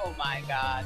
Oh my God.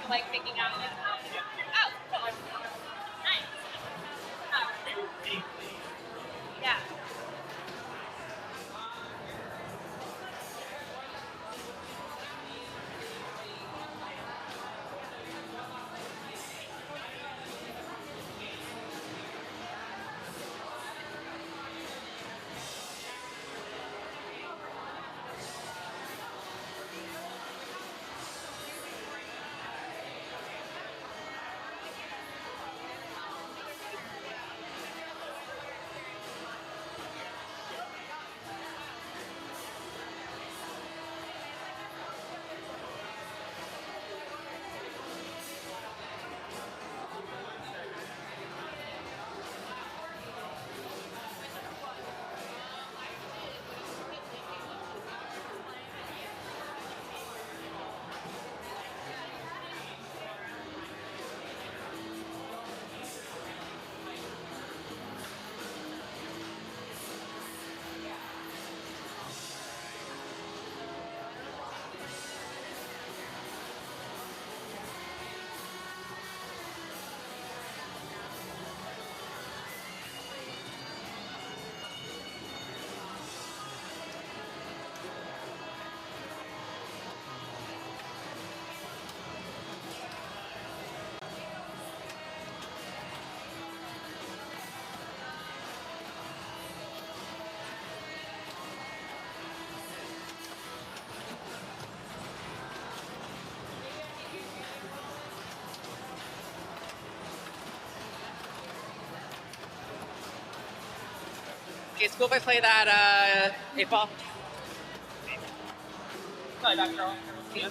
like picking out. Oh, cool. Nice. Yeah. Okay, it's cool if I play that 8-ball. Sorry, back girl. Yeah.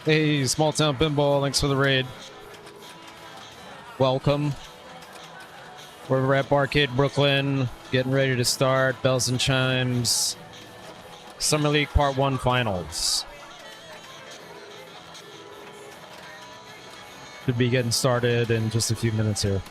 Hey, Small Town Pinball, thanks for the raid. Welcome. We're at Barcade Brooklyn, getting ready to start. Bells and Chimes. Summer League Part 1 Finals. Should be getting started in just a few minutes here.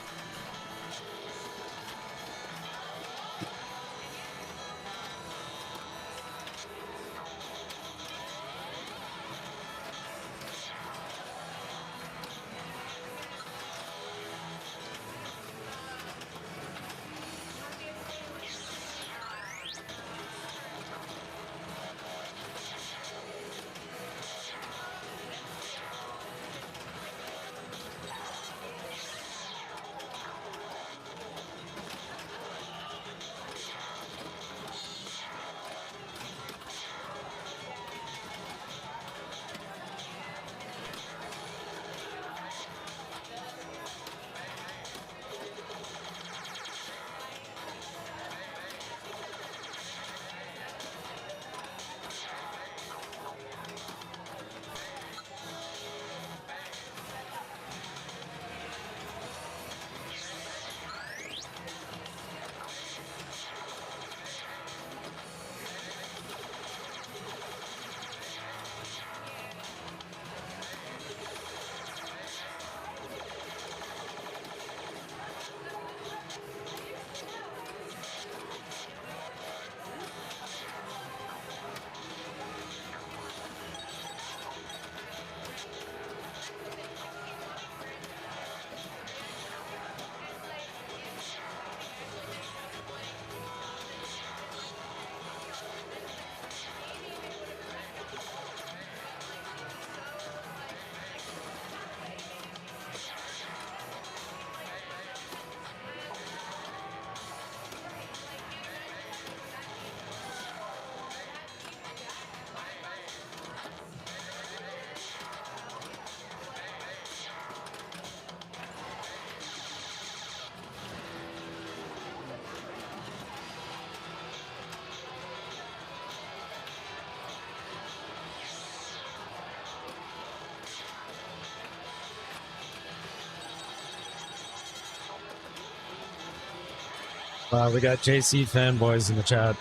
We got JC fanboys in the chat.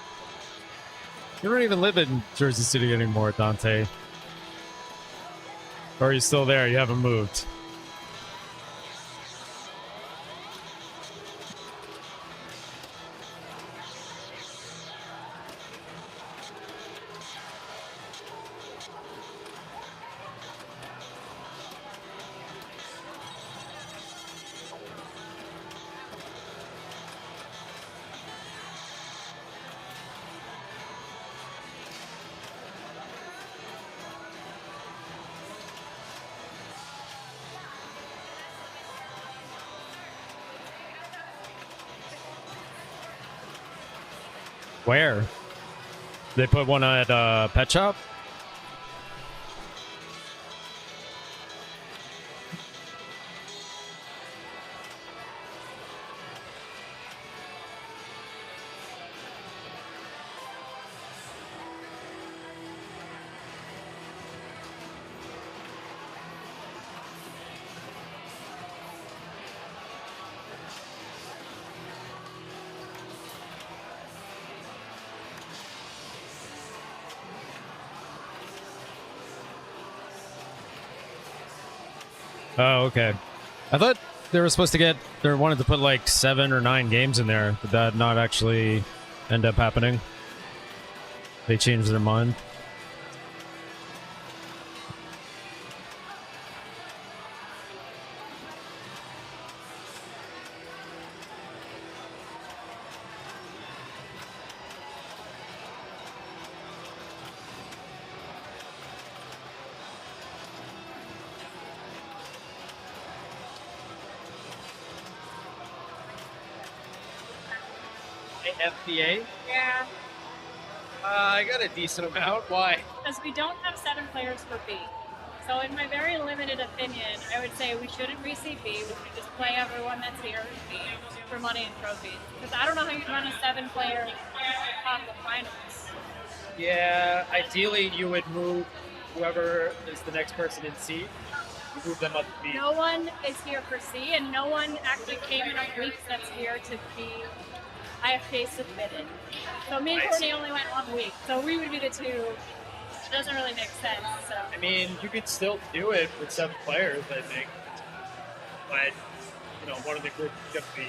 You don't even live in Jersey City anymore, Dante. Or are you still there? You haven't moved. Where? They put one at Pet Shop? Oh, okay. I thought they were supposed to get, they wanted to put like 7 or 9 games in there. Did that not actually end up happening? They changed their mind. FBA? Yeah, I got a decent amount. Why? because we don't have 7 players for B. So in my very limited opinion, I would say we shouldn't reseed B. We should just play everyone that's here in B for money and trophies. Because I don't know how you run a 7-player possible finals. Yeah, ideally you would move whoever is the next person in C. You move them up to B. No one is here for C, and no one actually came in a week that's here to be IFK submitted. So me and Courtney only went 1 week, so we would be the 2. It doesn't really make sense. So I mean, you could still do it with 7 players, I think. But, you know, one of the groups is going to be.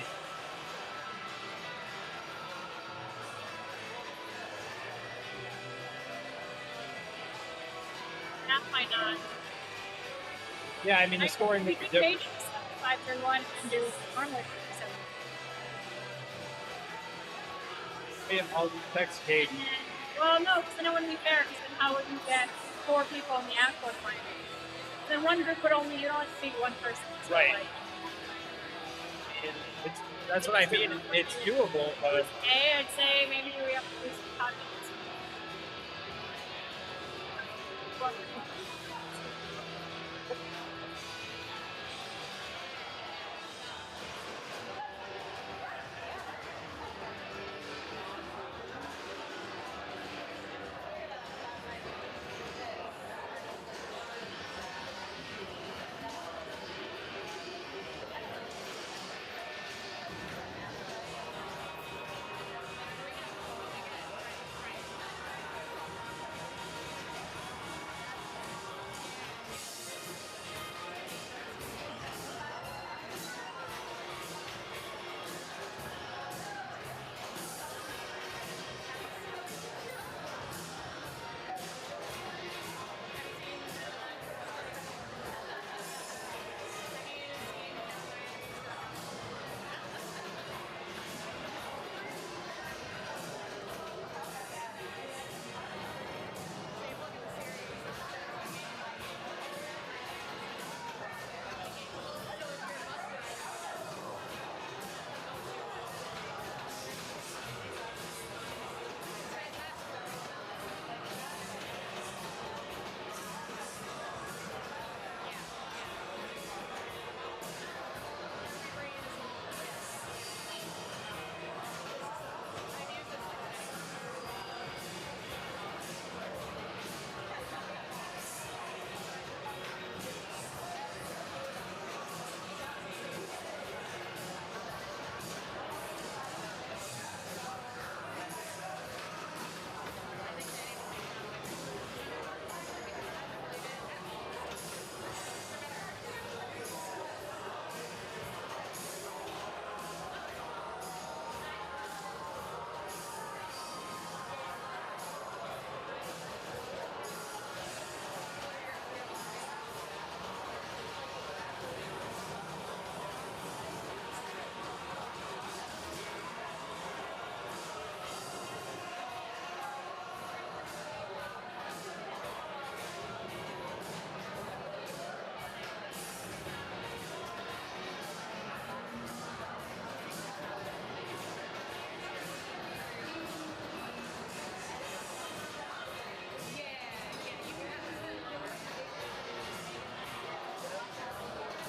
that might not. Yeah, I mean, the scoring we would be could different. change 5-3-1 and do normally 7. I'll text Kate. Well, no, because then it wouldn't be fair. Because then how would you get 4 people in the Aqua final? Then one group would only, you'd only see 1 person. So Right. Like, That's what I mean. It's doable, but A, I'd say maybe we have to do some confidence.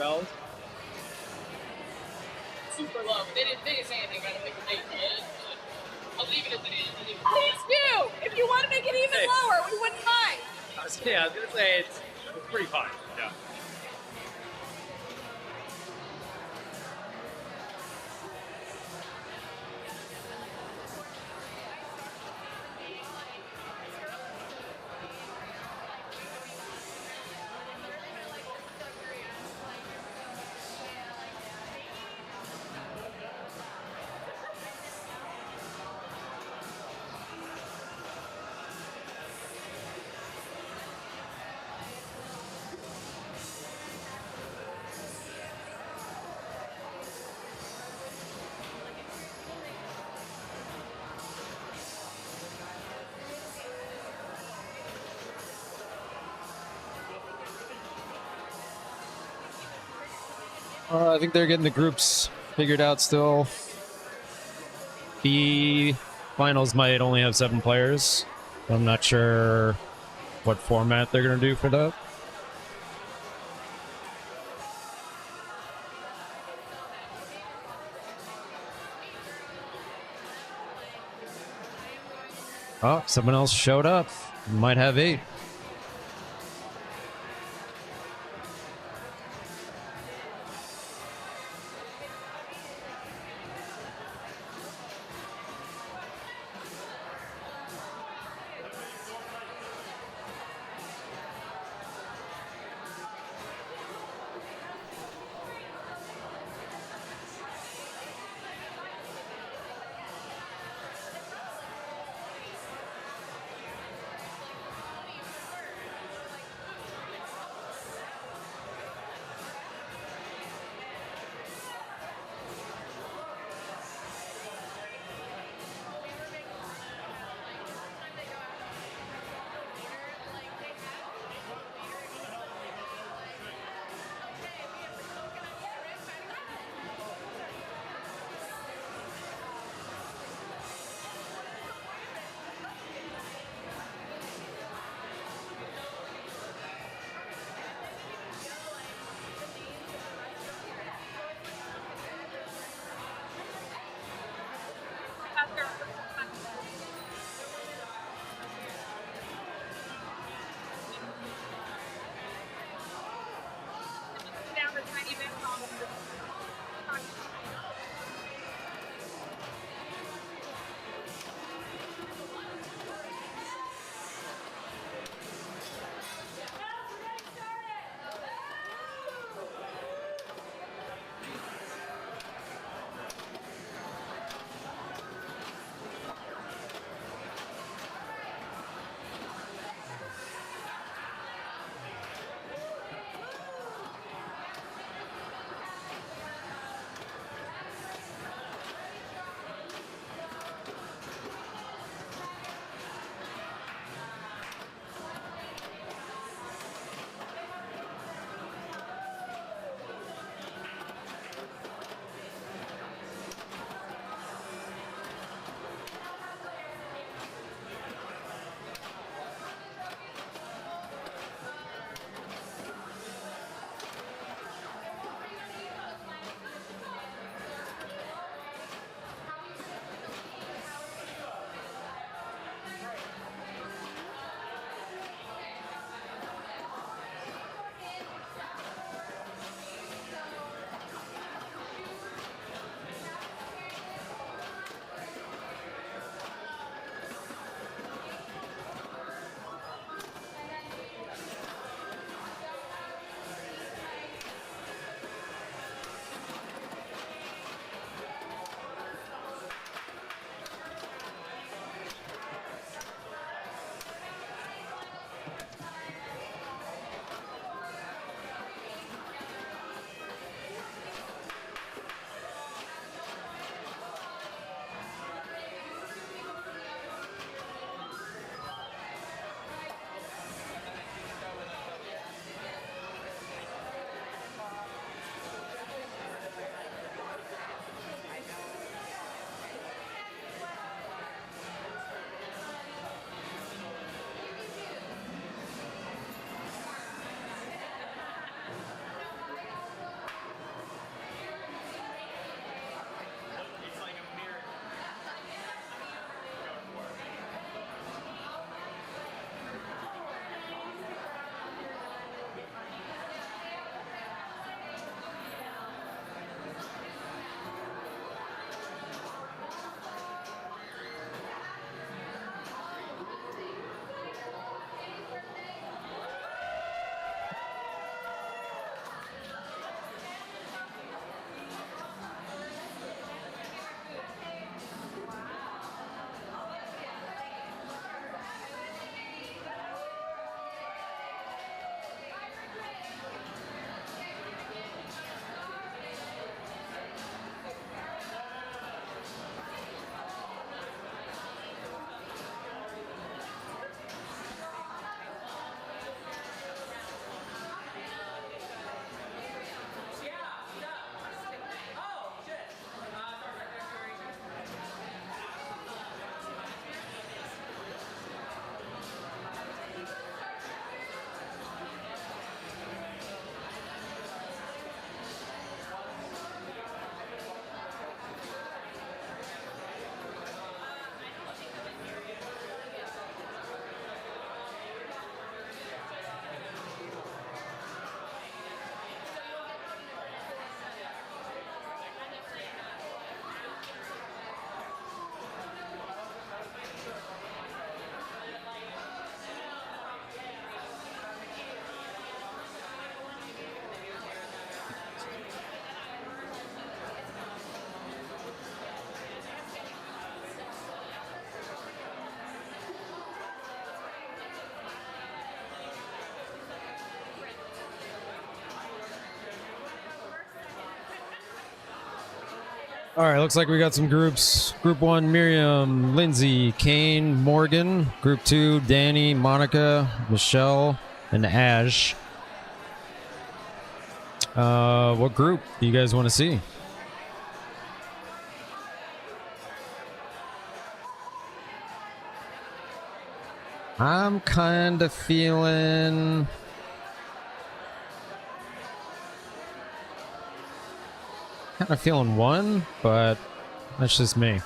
spells. Super low. They didn't say anything. I don't think they did. I'll leave it as it is. Please do. If you want to make it even lower, we wouldn't mind. I was gonna say it's pretty fine. Yeah. I think they're getting the groups figured out still. The finals might only have 7 players. I'm not sure what format they're going to do for that. Oh, someone else showed up. Might have 8. All right, looks like we got some groups. Group 1, Miriam, Lindsay, Kane, Morgan. Group 2, Danny, Monica, Michelle, and Ash. What group do you guys want to see? I'm kind of feeling... one, but that's just me.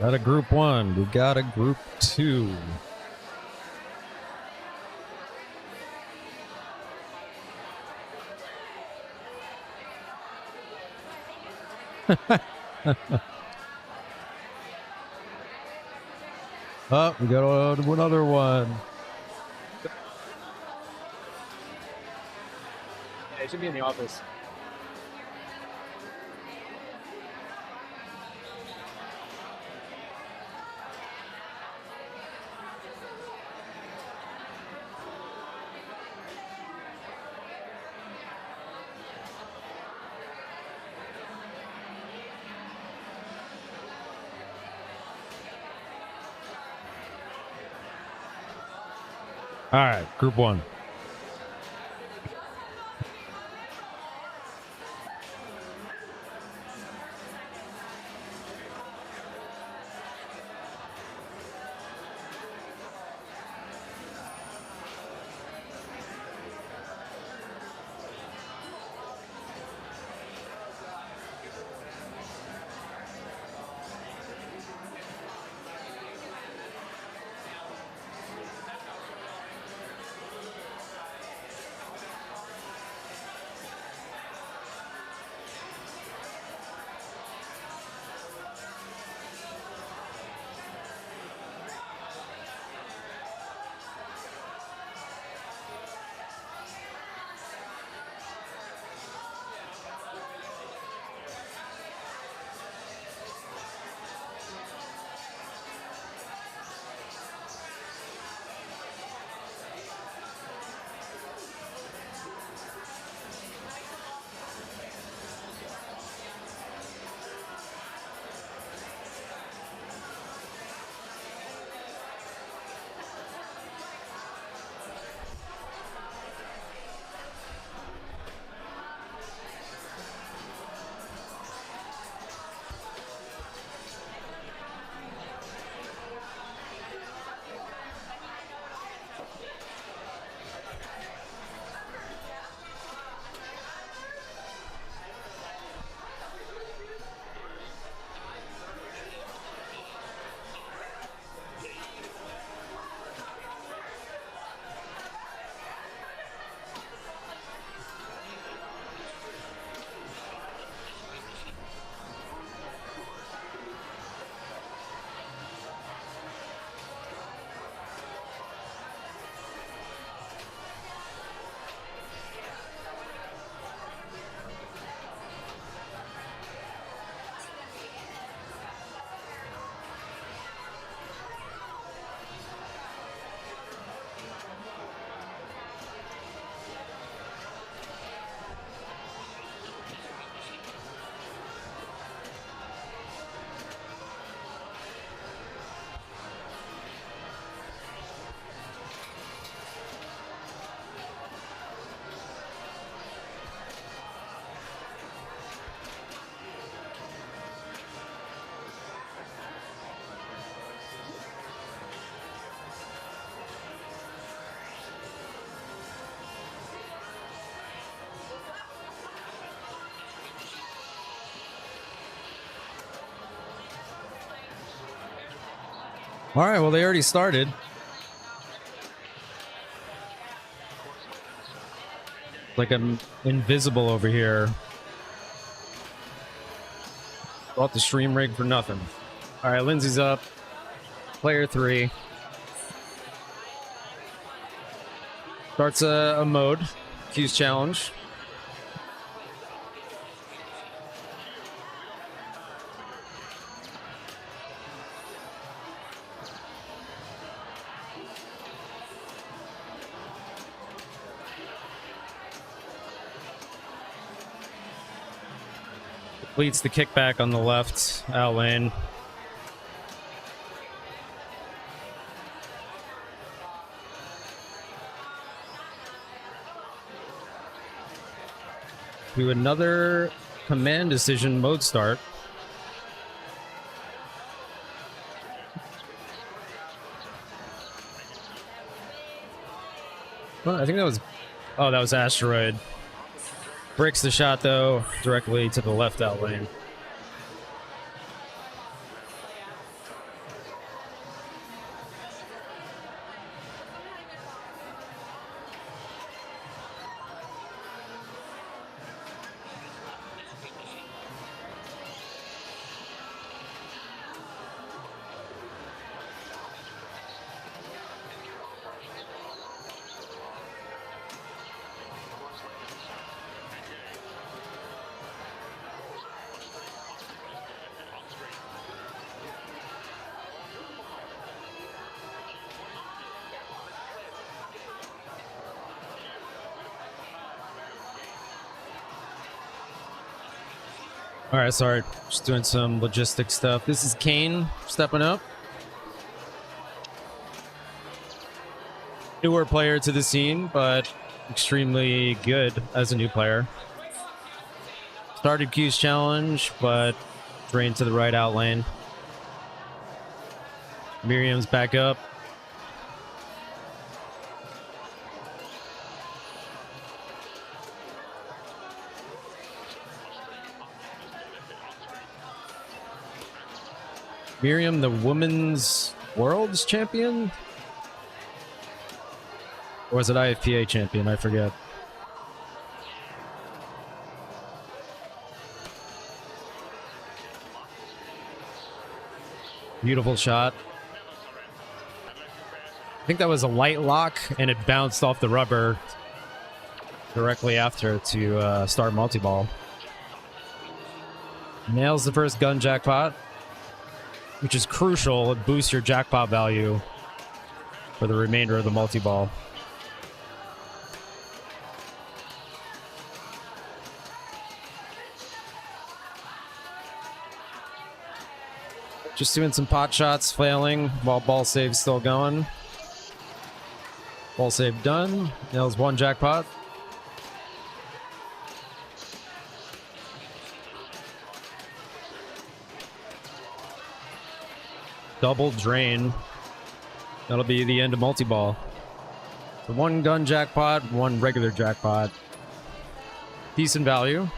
Got a group 1. We got a group 2. Oh, we got another one. Yeah, it should be in the office. All right, group 1. All right, well, they already started. Like I'm invisible over here. Brought the stream rig for nothing. All right, Lindsay's up. Player 3. Starts a mode. Q's challenge. Completes the kickback on the left out lane. Do another command decision mode start. Well, I think that was... Oh, that was Asteroid. Breaks the shot, though, directly to the left out lane. All right, sorry. Just doing some logistic stuff. This is Kane stepping up. Newer player to the scene, but extremely good as a new player. Started Q's challenge, but drained to the right out lane. Miriam's back up. Miriam, the women's world's champion? Or was it IFPA champion? I forget. Beautiful shot. I think that was a light lock, and it bounced off the rubber directly after to start multi-ball. Nails the first gun jackpot, which is crucial. It boosts your jackpot value for the remainder of the multi-ball. Just doing some pot shots, flailing while ball save's still going. Ball save done. Nails one jackpot. Double drain. That'll be the end of multi-ball. So one gun jackpot, one regular jackpot. Decent value.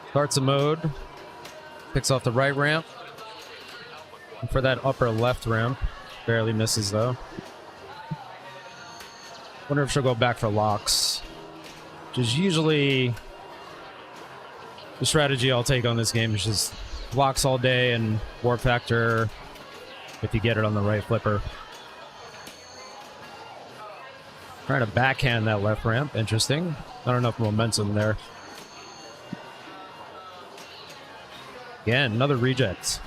Starts a mode. Picks off the right ramp. And for that upper left ramp. Barely misses though. Wonder if she'll go back for locks. Which is usually the strategy I'll take on this game. Is just locks all day and warp factor if you get it on the right flipper. Trying to backhand that left ramp. Interesting. Not enough momentum there. Again, another reject.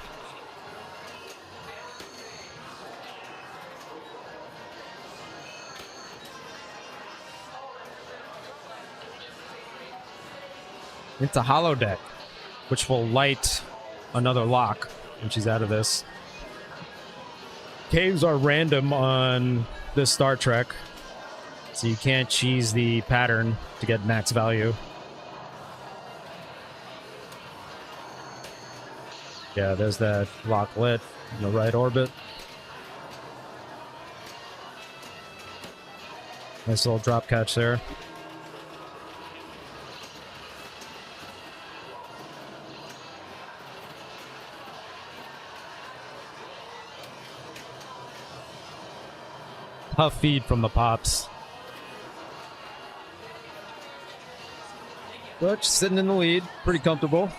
Into hollow deck, which will light another lock when she's out of this. Caves are random on this Star Trek, so you can't cheese the pattern to get max value. Yeah, there's that lock lit in the right orbit. Nice little drop catch there. Tough feed from the Pops. But sitting in the lead, pretty comfortable.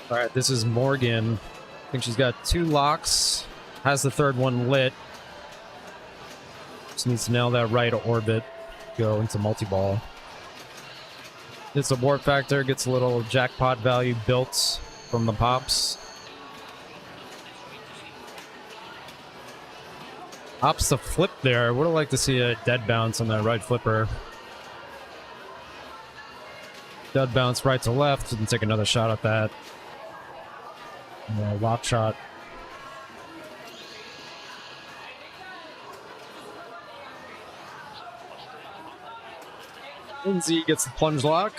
All right, this is Morgan. I think she's got 2 locks. Has the third one lit. Just needs to nail that right orbit. Go into multi-ball. It's a warp factor. Gets a little jackpot value built from the Pops. Opts the flip there. I would have liked to see a dead bounce on that right flipper. Dead bounce right to left and take another shot at that. Lock shot. Lindsay gets the plunge lock.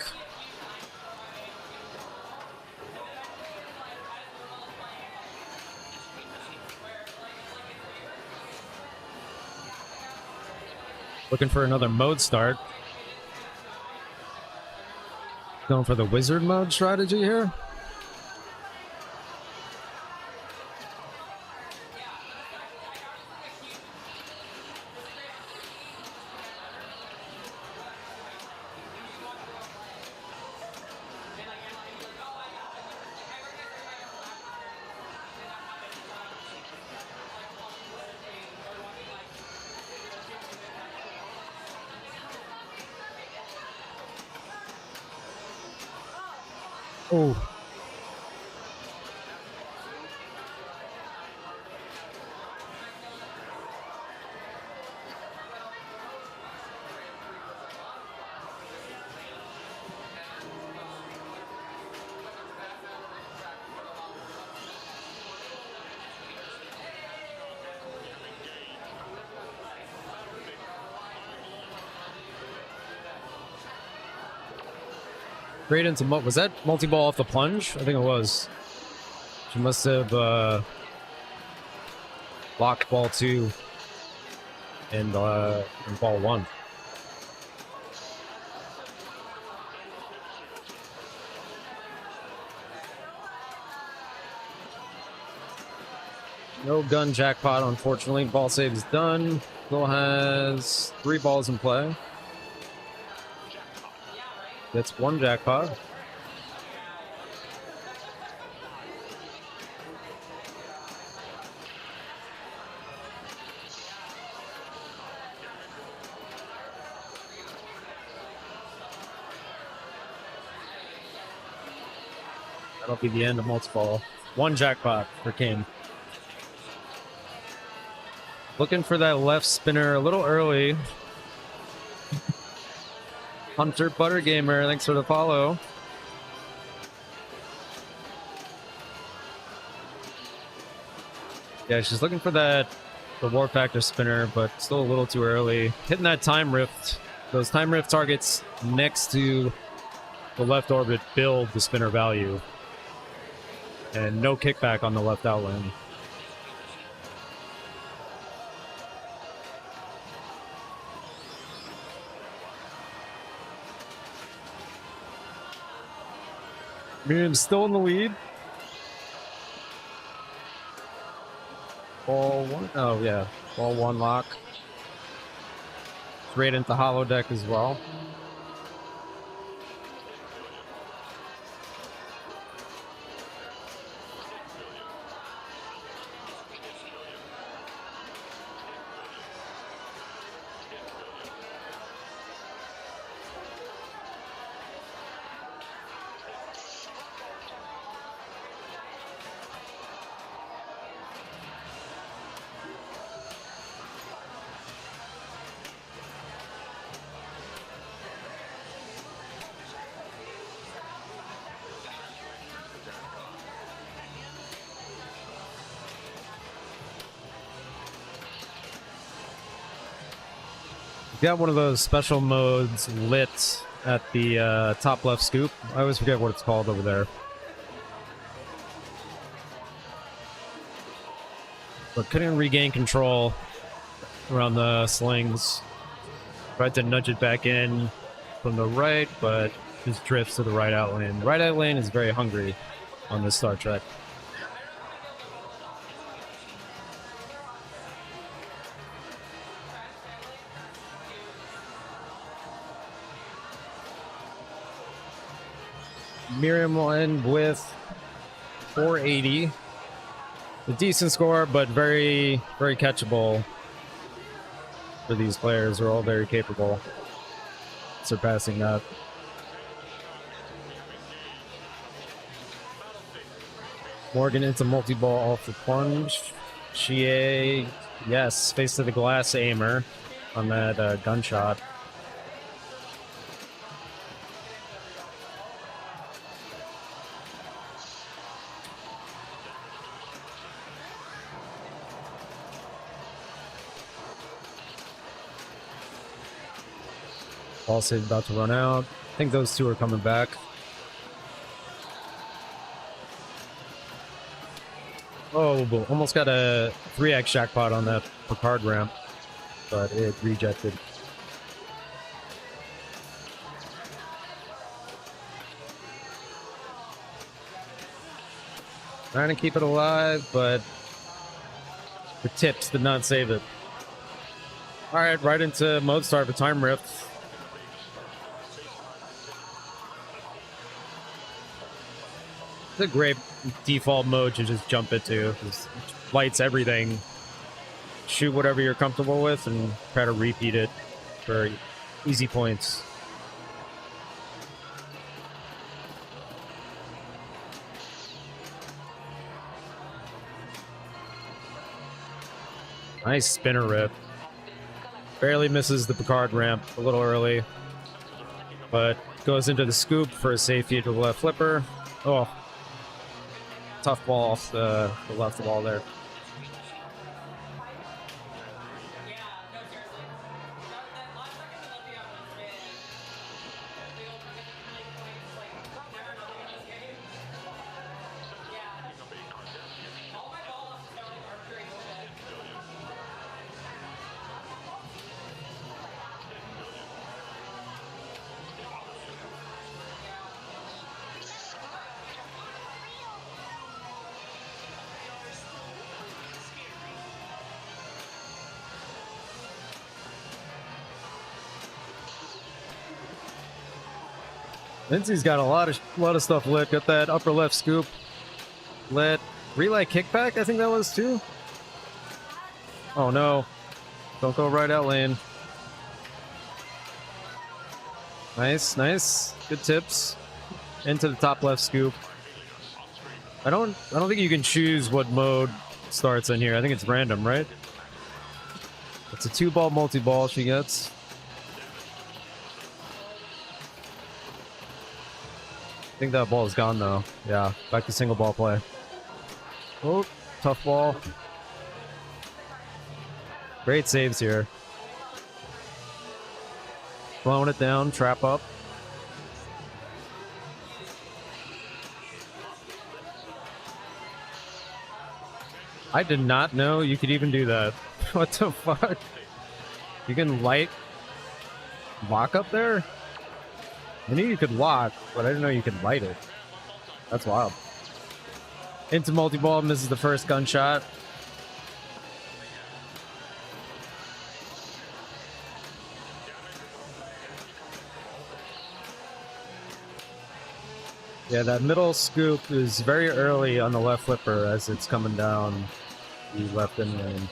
Looking for another mode start. Going for the wizard mode strategy here. Oh. Straight into was that multi-ball off the plunge? I think it was. She must have blocked ball 2 and ball 1. No gun jackpot, unfortunately. Ball save is done. Still has 3 balls in play. That's 1 jackpot. That'll be the end of multi-ball. 1 jackpot for Kane. Looking for that left spinner a little early. Hunter Butter Gamer, thanks for the follow. Yeah, she's looking for the war factor spinner, but still a little too early. Hitting that time rift. Those time rift targets next to the left orbit build the spinner value. And no kickback on the left outland. Miriam's still in the lead. Ball 1. Oh, yeah. Ball 1 lock. Straight into hollow deck as well. got one of those special modes lit at the top left scoop. I always forget what it's called over there. But couldn't regain control around the slings. Tried to nudge it back in from the right, but just drifts to the right out lane. Right out lane is very hungry on this Star Trek. Miriam will end with 480. A decent score, but very, very catchable for these players. They're all very capable, surpassing that. Morgan into multi-ball off the plunge. Chie, yes, face to the glass aimer on that gunshot. Ball save about to run out. I think those two are coming back. Oh, almost got a 3x jackpot on that Picard ramp, but it rejected. Trying to keep it alive, but the tips did not save it. All right, right into mode start for Time Rift. It's a great default mode to just jump into. Just lights everything. Shoot whatever you're comfortable with and try to repeat it for easy points. Nice spinner rip. Barely misses the Picard ramp a little early, but goes into the scoop for a safety to the left flipper. Oh, tough ball off the left wall there. Lindsay's got a lot of stuff lit. Got that upper left scoop lit. Relay kickback, I think that was too. Oh no. Don't go right out lane. Nice, nice. Good tips. Into the top left scoop. I don't think you can choose what mode starts in here. I think it's random, right? It's a 2-ball multi-ball she gets. I think that ball is gone though. Yeah, back to single ball play. Oh, tough ball. Great saves here. Blowing it down, trap up. I did not know you could even do that. What the fuck? You can light lock up there? I knew you could lock, but I didn't know you could light it. That's wild. Into multi-ball, misses the first gunshot. Yeah, that middle scoop is very early on the left flipper as it's coming down the left in lane.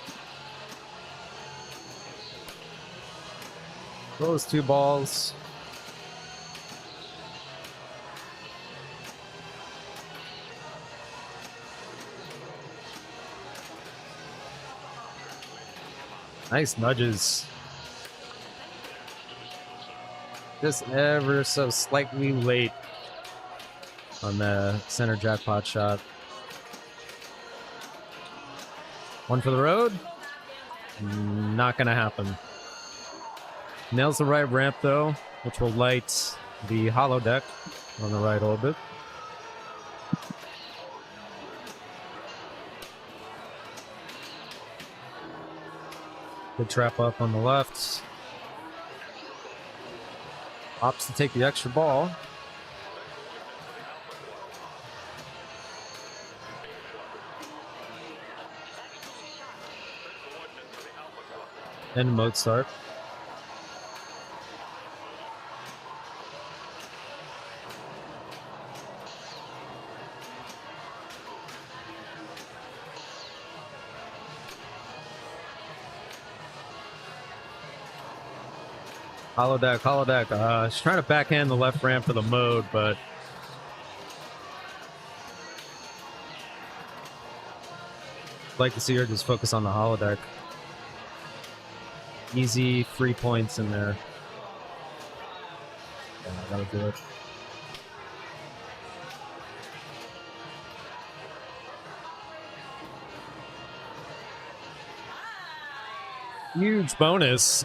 Those 2 balls. Nice nudges. Just ever so slightly late on the center jackpot shot. One for the road. Not gonna happen. Nails the right ramp though, which will light the hollow deck on the right a little bit. Good trap up on the left. Opts to take the extra ball. And mode start. Hollow deck, hollow deck. She's trying to backhand the left ramp for the mode, but I'd like to see her just focus on the hollow deck. Easy 3 points in there. Yeah, that'll do it. Huge bonus.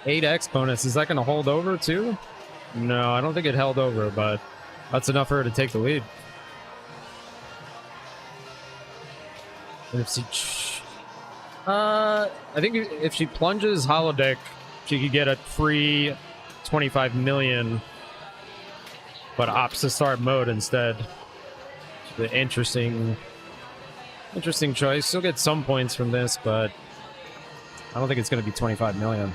8x bonus. Is that going to hold over too? No, I don't think it held over, but that's enough for her to take the lead. And if she, I think if she plunges holodeck, she could get a free 25 million, but opts to start mode instead. The interesting choice. She'll get some points from this, but I don't think it's going to be 25 million.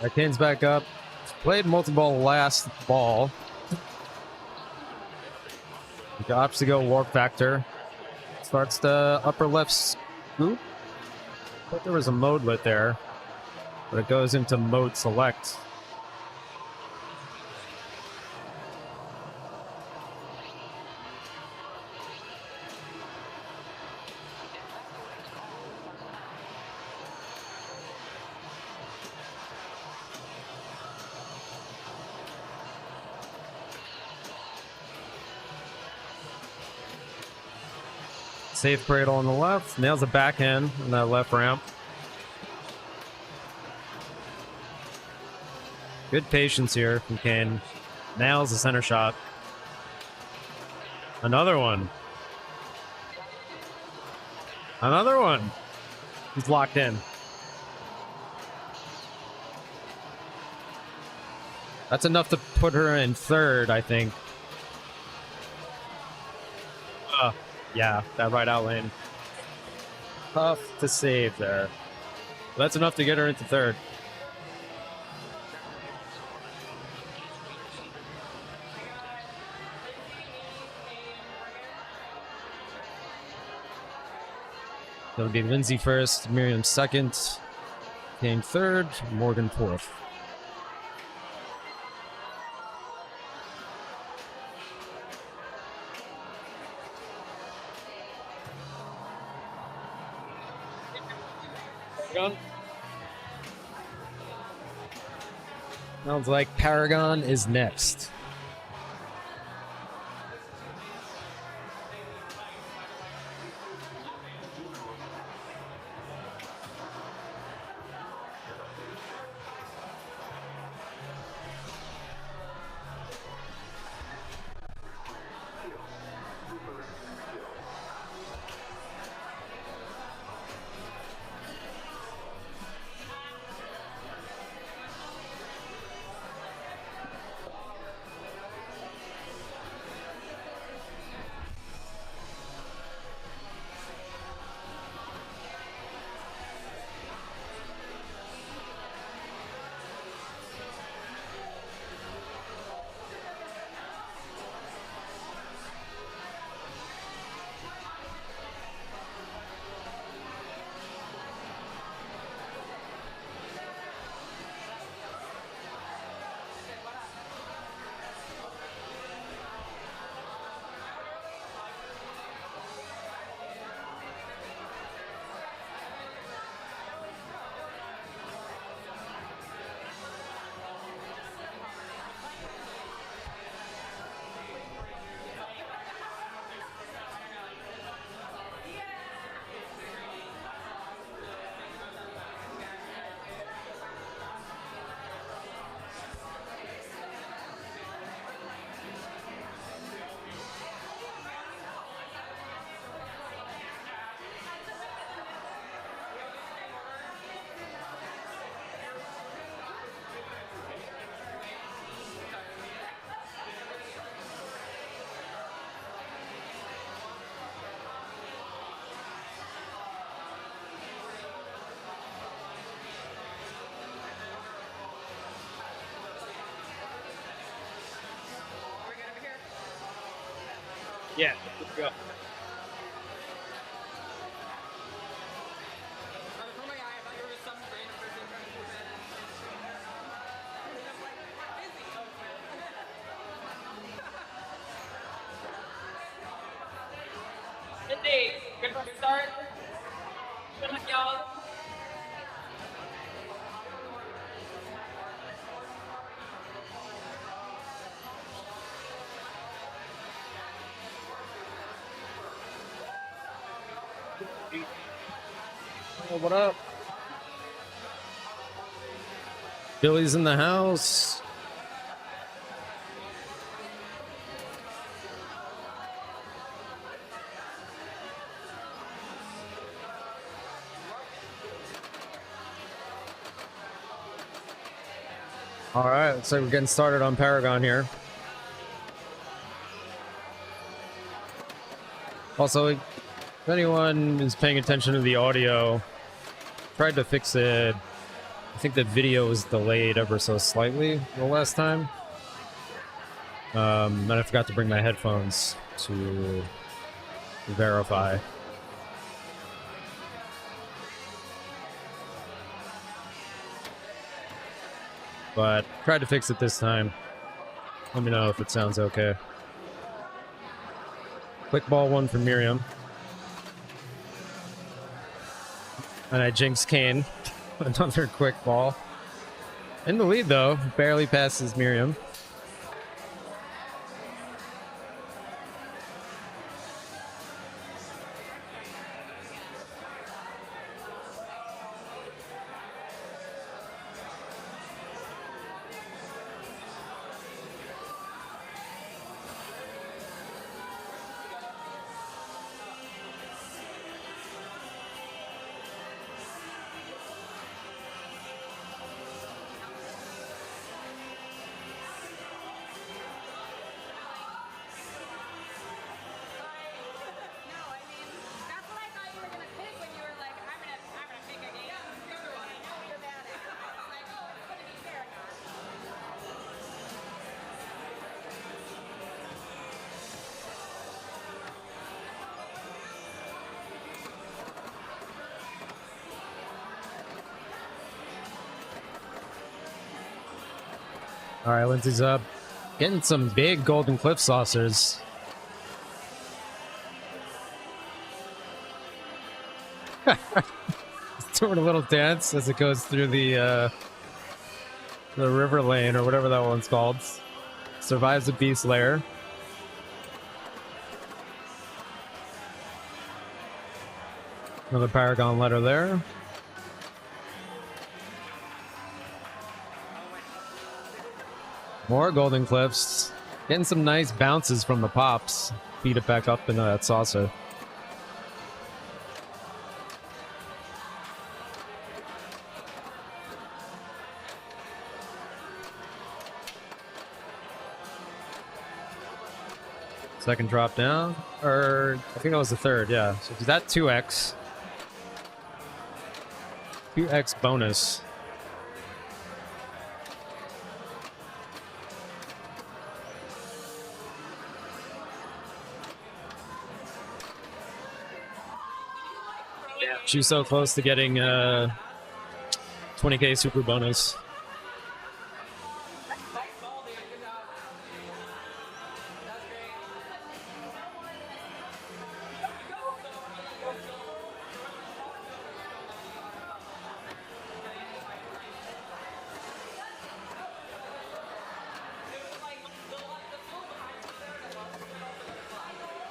Arcane's back up. Played multi-ball last ball. He opts to go warp factor. Starts the upper left scoop. I thought there was a mode lit there, but it goes into mode select. Safe cradle on the left. Nails a backhand on that left ramp. Good patience here from Kane. Nails the center shot. Another one. Another one. He's locked in. That's enough to put her in third, I think. Yeah, that right out lane. Tough to save there. That's enough to get her into third. It'll be Lindsay first, Miriam second, Kane third, Morgan fourth. Sounds like Paragon is next. Yeah, good to go. Indeed. Good start. Good luck, y'all. Oh, what up? Billy's in the house. All right, looks like we're getting started on Paragon here. Also, if anyone is paying attention to the audio, tried to fix it. I think the video was delayed ever so slightly the last time. And I forgot to bring my headphones to verify. But tried to fix it this time. Let me know if it sounds okay. Quick ball one for Miriam. And I jinxed Kane. Another quick ball. In the lead though, barely passes Miriam. All right, Lindsay's up. Getting some big Golden Cliff saucers. It's doing a little dance as it goes through the river lane or whatever that one's called. Survives the beast lair. Another Paragon letter there. More Golden Cliffs. Getting some nice bounces from the pops. Feed it back up into that saucer. Second drop down. Or, I think that was the third, yeah. So is that 2x? 2x bonus. She's so close to getting 20k super bonus.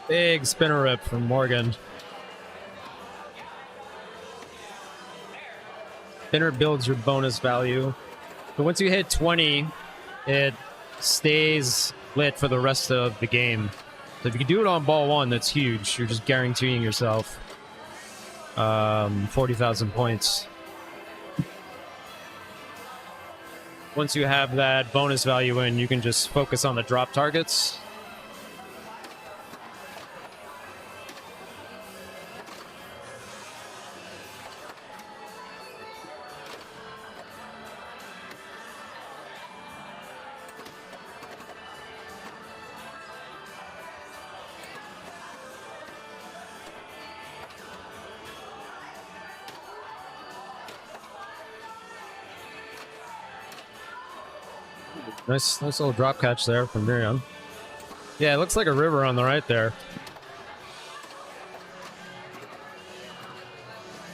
Big spinner rip from Morgan. Spinner builds your bonus value. But once you hit 20, it stays lit for the rest of the game. So if you can do it on ball one, that's huge. You're just guaranteeing yourself 40,000 points. Once you have that bonus value in, you can just focus on the drop targets. Nice little drop catch there from Miriam. Yeah, it looks like a river on the right there.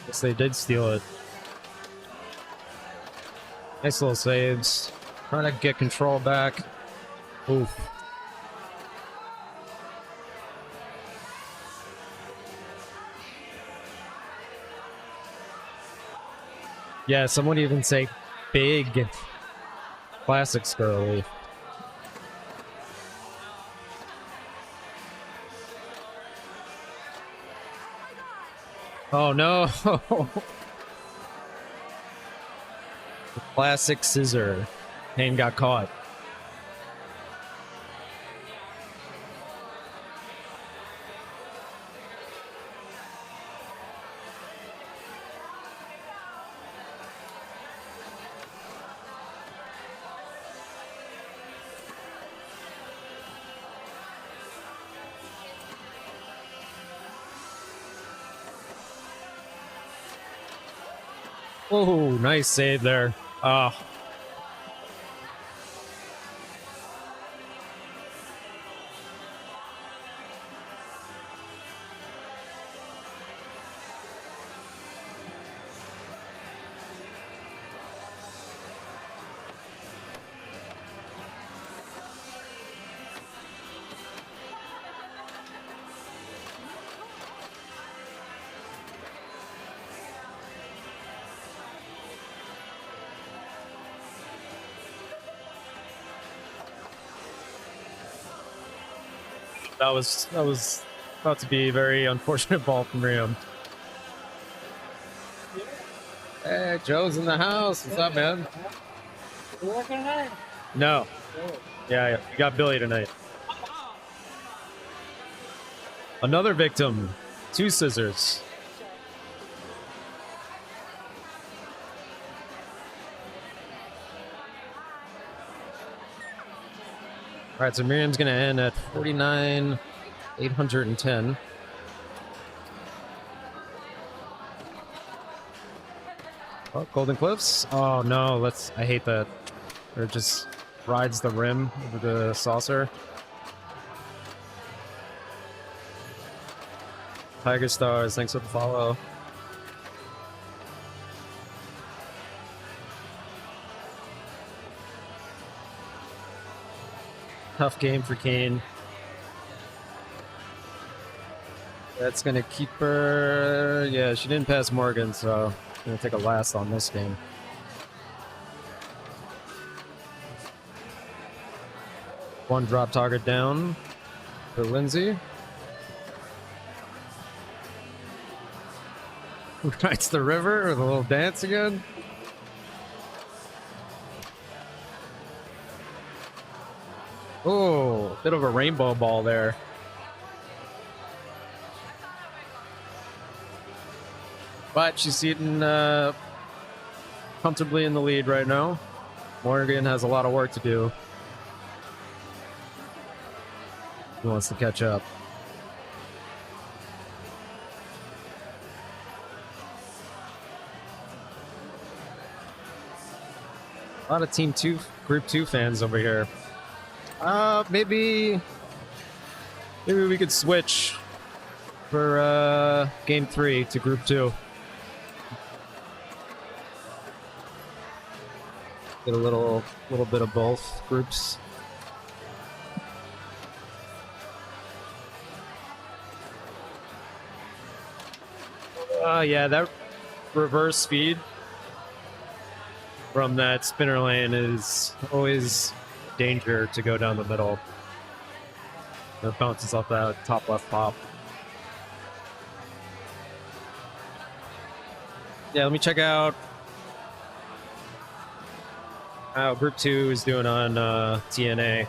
Guess they did steal it. Nice little saves. Trying to get control back. Oof. Yeah, someone even say big classic Skirly. Oh no! The classic scissor. Payne got caught. Oh, nice save there. Oh. That was about to be a very unfortunate ball from Miriam. Hey, Joe's in the house. What's up, man? You working tonight? No. Yeah, you got Billy tonight. Another victim. 2 scissors. All right, so Miriam's going to end at 49,810. Oh, Golden Cliffs. Oh no, I hate that. Or it just rides the rim over the saucer. Tiger Stars, thanks for the follow. Tough game for Kane. That's gonna keep her. Yeah, she didn't pass Morgan, so gonna take a last on this game. One drop target down for Lindsay. Who rides the river with a little dance again? Oh, bit of a rainbow ball there. But she's sitting comfortably in the lead right now. Morgan has a lot of work to do. He wants to catch up. A lot of Group 2 fans over here. Maybe we could switch for Game 3 to Group 2. Get a little bit of both groups. Yeah, that reverse speed from that spinner lane is always danger to go down the middle. It bounces off that top left pop. Yeah, let me check out how Group 2 is doing on TNA.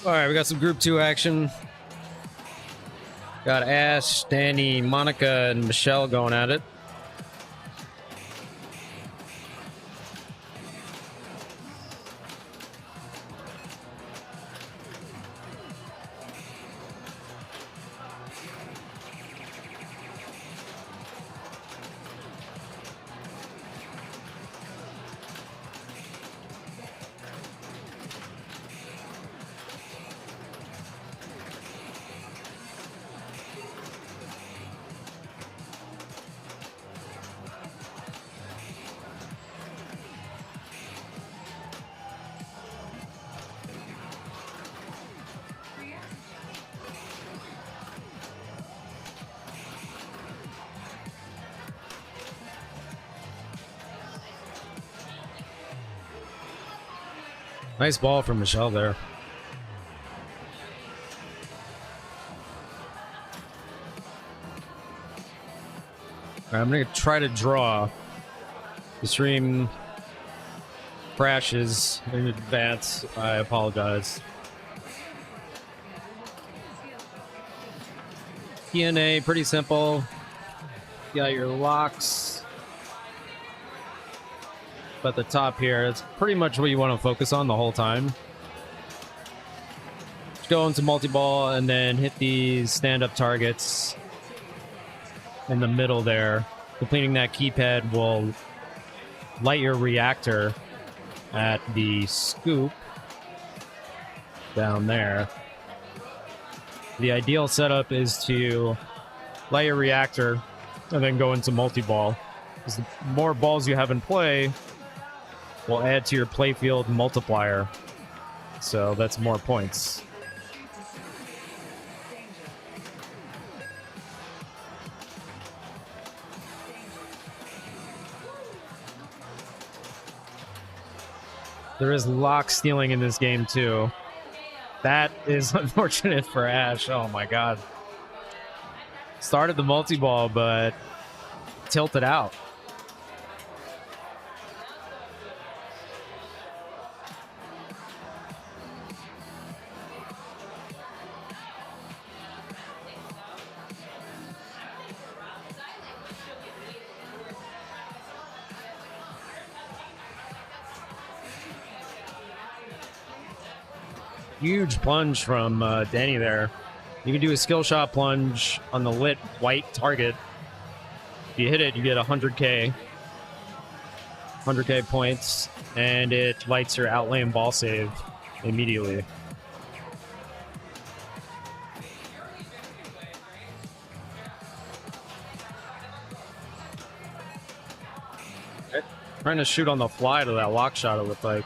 All right, we got some Group 2 action. Got Ash, Danny, Monica, and Michelle going at it. Nice ball from Michelle there. All right, I'm going to try to draw. The stream crashes in advance. I apologize. DNA, pretty simple. You got your locks. But the top here, it's pretty much what you want to focus on the whole time. Just go into multi-ball and then hit these stand-up targets in the middle there. Completing that keypad will light your reactor at the scoop down there. The ideal setup is to light your reactor and then go into multi-ball. Because the more balls you have in play will add to your playfield multiplier. So that's more points. There is lock stealing in this game too. That is unfortunate for Ash. Oh my god. Started the multi-ball, but tilted out. Huge plunge from Danny there. You can do a skill shot plunge on the lit white target. If you hit it, you get 100k points, and it lights your outlane ball save immediately. Trying to shoot on the fly to that lock shot, it looked like.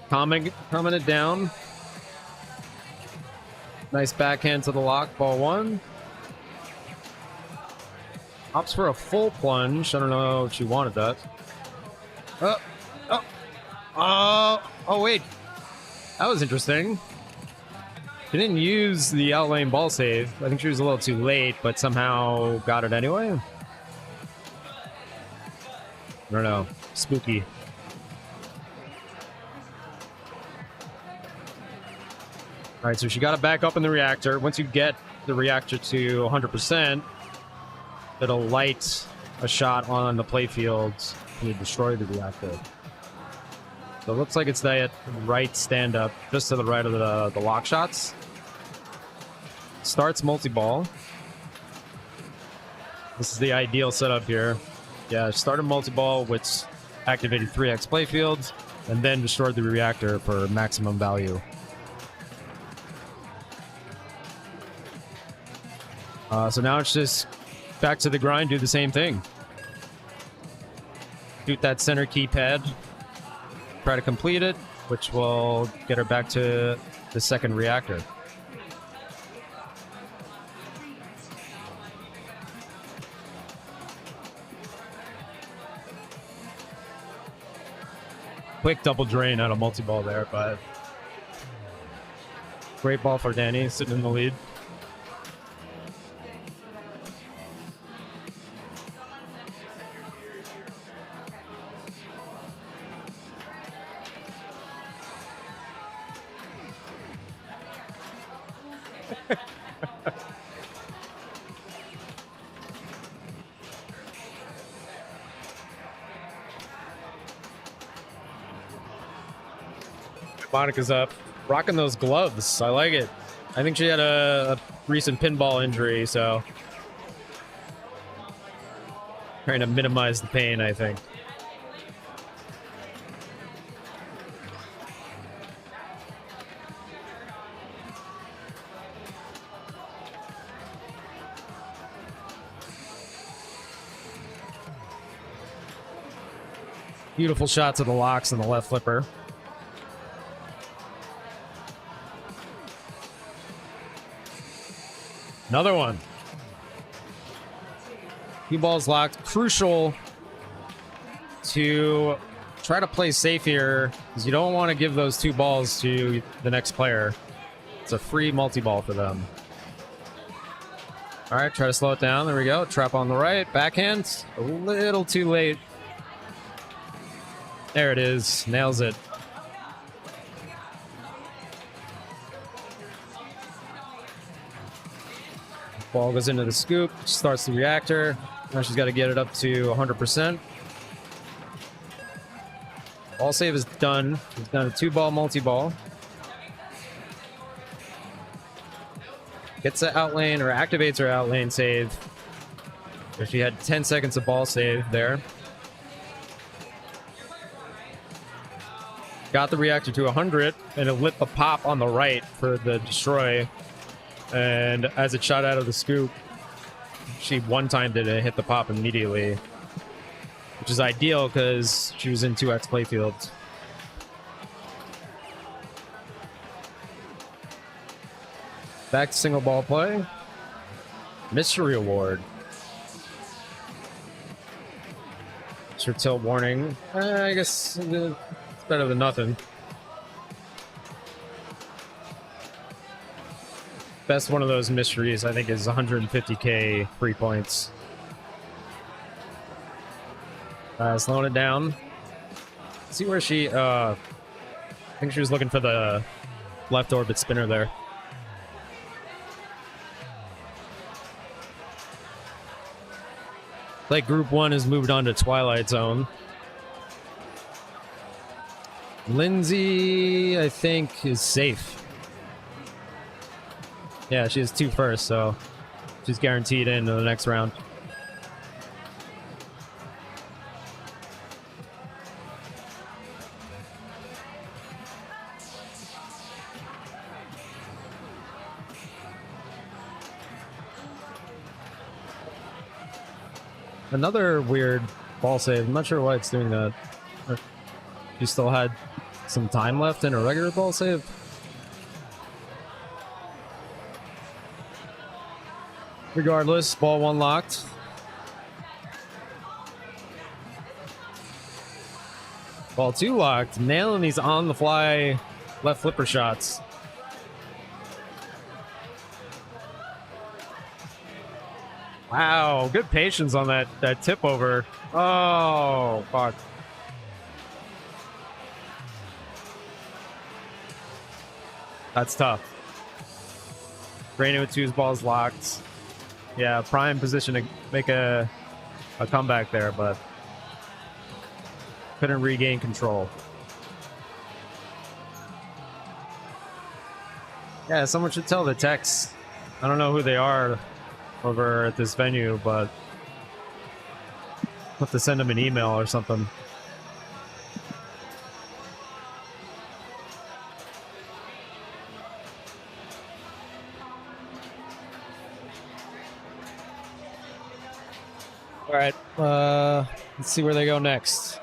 Calming it down. Nice backhand to the lock, ball one. Opts for a full plunge. I don't know if she wanted that. Oh, wait. That was interesting. She didn't use the outlane ball save. I think she was a little too late, but somehow got it anyway. I don't know. Spooky. All right, so she got it back up in the reactor. Once you get the reactor to 100%, it'll light a shot on the playfield and you destroy the reactor. So it looks like it's that right stand-up, just to the right of the lock shots. Starts multi-ball. This is the ideal setup here. Yeah, started multi-ball, which activated 3x playfields, and then destroyed the reactor for maximum value. So now it's just back to the grind, do the same thing. Shoot that center keypad. Try to complete it, which will get her back to the second reactor. Quick double drain out of multi-ball there, but great ball for Danny, sitting in the lead. Monica's up, rocking those gloves. I like it. I think she had a recent pinball injury, so trying to minimize the pain, I think. Beautiful shots of the locks and the left flipper. Another one. Cue balls locked. Crucial to try to play safe here because you don't want to give those 2 balls to the next player. It's a free multi-ball for them. All right, try to slow it down. There we go. Trap on the right. Backhand. A little too late. There it is. Nails it. Ball goes into the scoop. Starts the reactor. Now she's got to get it up to 100%. Ball save is done. She's done a 2-ball multi-ball. Gets the outlane or activates her outlane save. So she had 10 seconds of ball save there. Got the reactor to 100, and it lit the pop on the right for the destroy. And as it shot out of the scoop, she one-timed it and hit the pop immediately, which is ideal because she was in 2x playfield. Back to single ball play. Mystery award. Sure tilt warning. I guess it's better than nothing. Best one of those mysteries, I think, is 150k free points. Slowing it down. See where she, I think she was looking for the left orbit spinner there. Like Group 1 has moved on to Twilight Zone. Lindsay, I think, is safe. Yeah, she has 2 first, so she's guaranteed into the next round. Another weird ball save. I'm not sure why it's doing that. She still had some time left in a regular ball save. Regardless, ball 1 locked. Ball 2 locked. Nailing these on-the-fly left flipper shots. Wow, good patience on that tip over. Oh, fuck. That's tough. Brandon with 2 balls locked. Yeah, prime position to make a comeback there, but couldn't regain control. Yeah, someone should tell the techs. I don't know who they are over at this venue, but I'll have to send them an email or something. All right, let's see where they go next.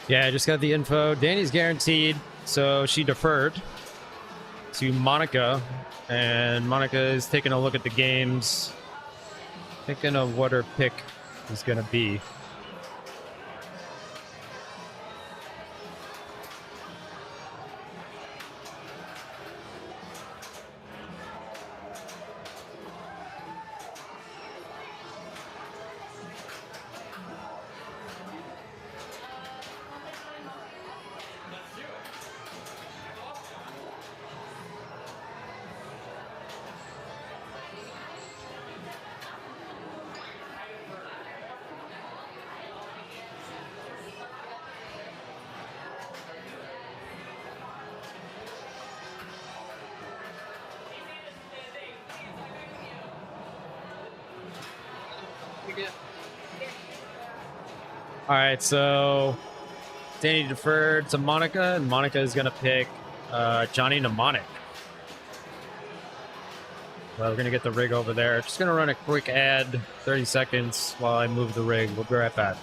Yeah, I just got the info. Danny's guaranteed, so she deferred to Monica, and Monica is taking a look at the games, thinking of what her pick is going to be. All right, so Danny deferred to Monica, and Monica is going to pick Johnny Mnemonic. Well, we're going to get the rig over there. Just going to run a quick ad, 30 seconds, while I move the rig. We'll be right back.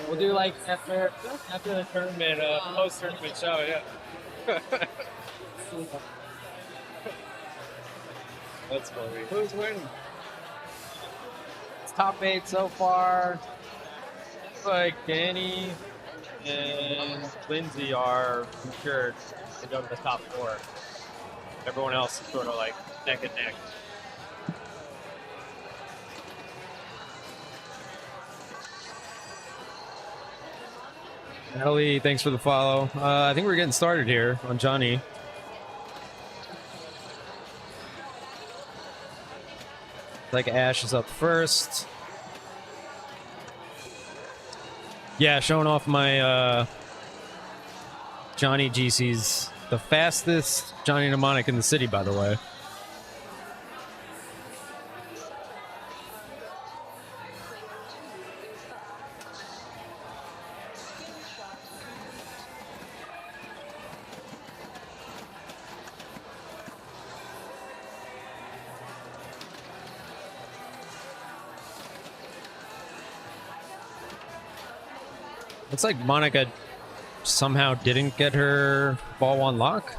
We'll do like after the tournament, post tournament show. Yeah. That's funny. Who's winning? It's top 8 so far. Looks like Danny and Lindsay are secured to go to the top 4. Everyone else is sort of like neck and neck. Natalie, thanks for the follow. I think we're getting started here on Johnny. Like Ash is up first. Yeah, showing off my Johnny GC's the fastest Johnny Mnemonic in the city, by the way. Looks like Monica somehow didn't get her ball one lock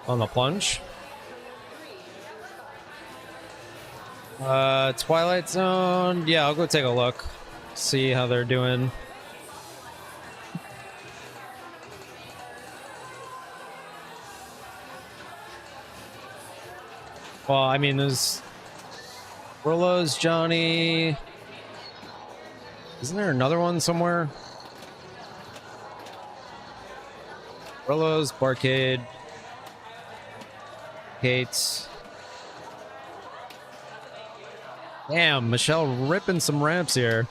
on the plunge. Twilight Zone. Yeah, I'll go take a look. See how they're doing. Well, I mean, there's Rillo's, Johnny. Isn't there another one somewhere? Rillo's, Barcade, Kate's. Damn, Michelle ripping some ramps here.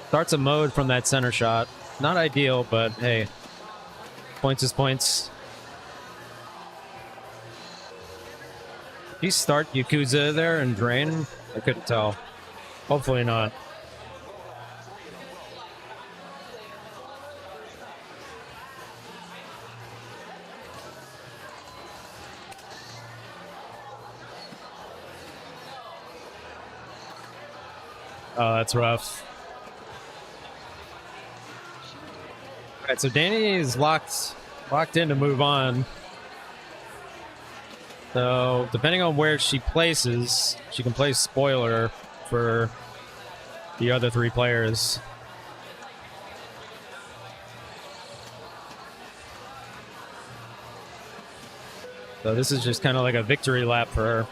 Starts a mode from that center shot. Not ideal, but hey, points is points. You start Yakuza there and drain? I couldn't tell. Hopefully not. Oh, that's rough. All right, so Danny is locked in to move on. So, depending on where she places, she can play spoiler for the other three players. So this is just kind of like a victory lap for her.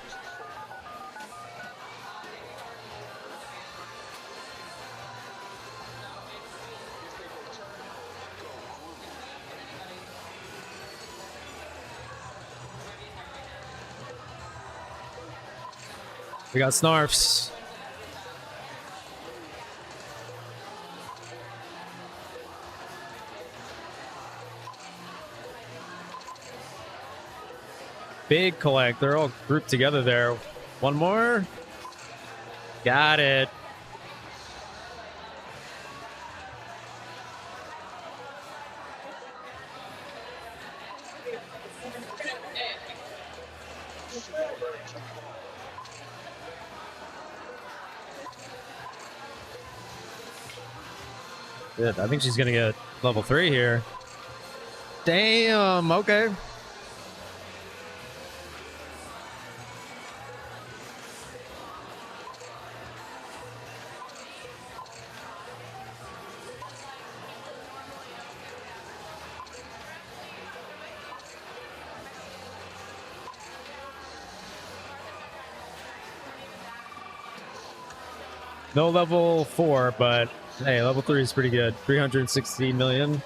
We got Snarfs. Big collect. They're all grouped together there. One more. Got it. Good. I think she's gonna get level 3 here. Damn. Okay. No level 4, but hey, level 3 is pretty good. 360 million.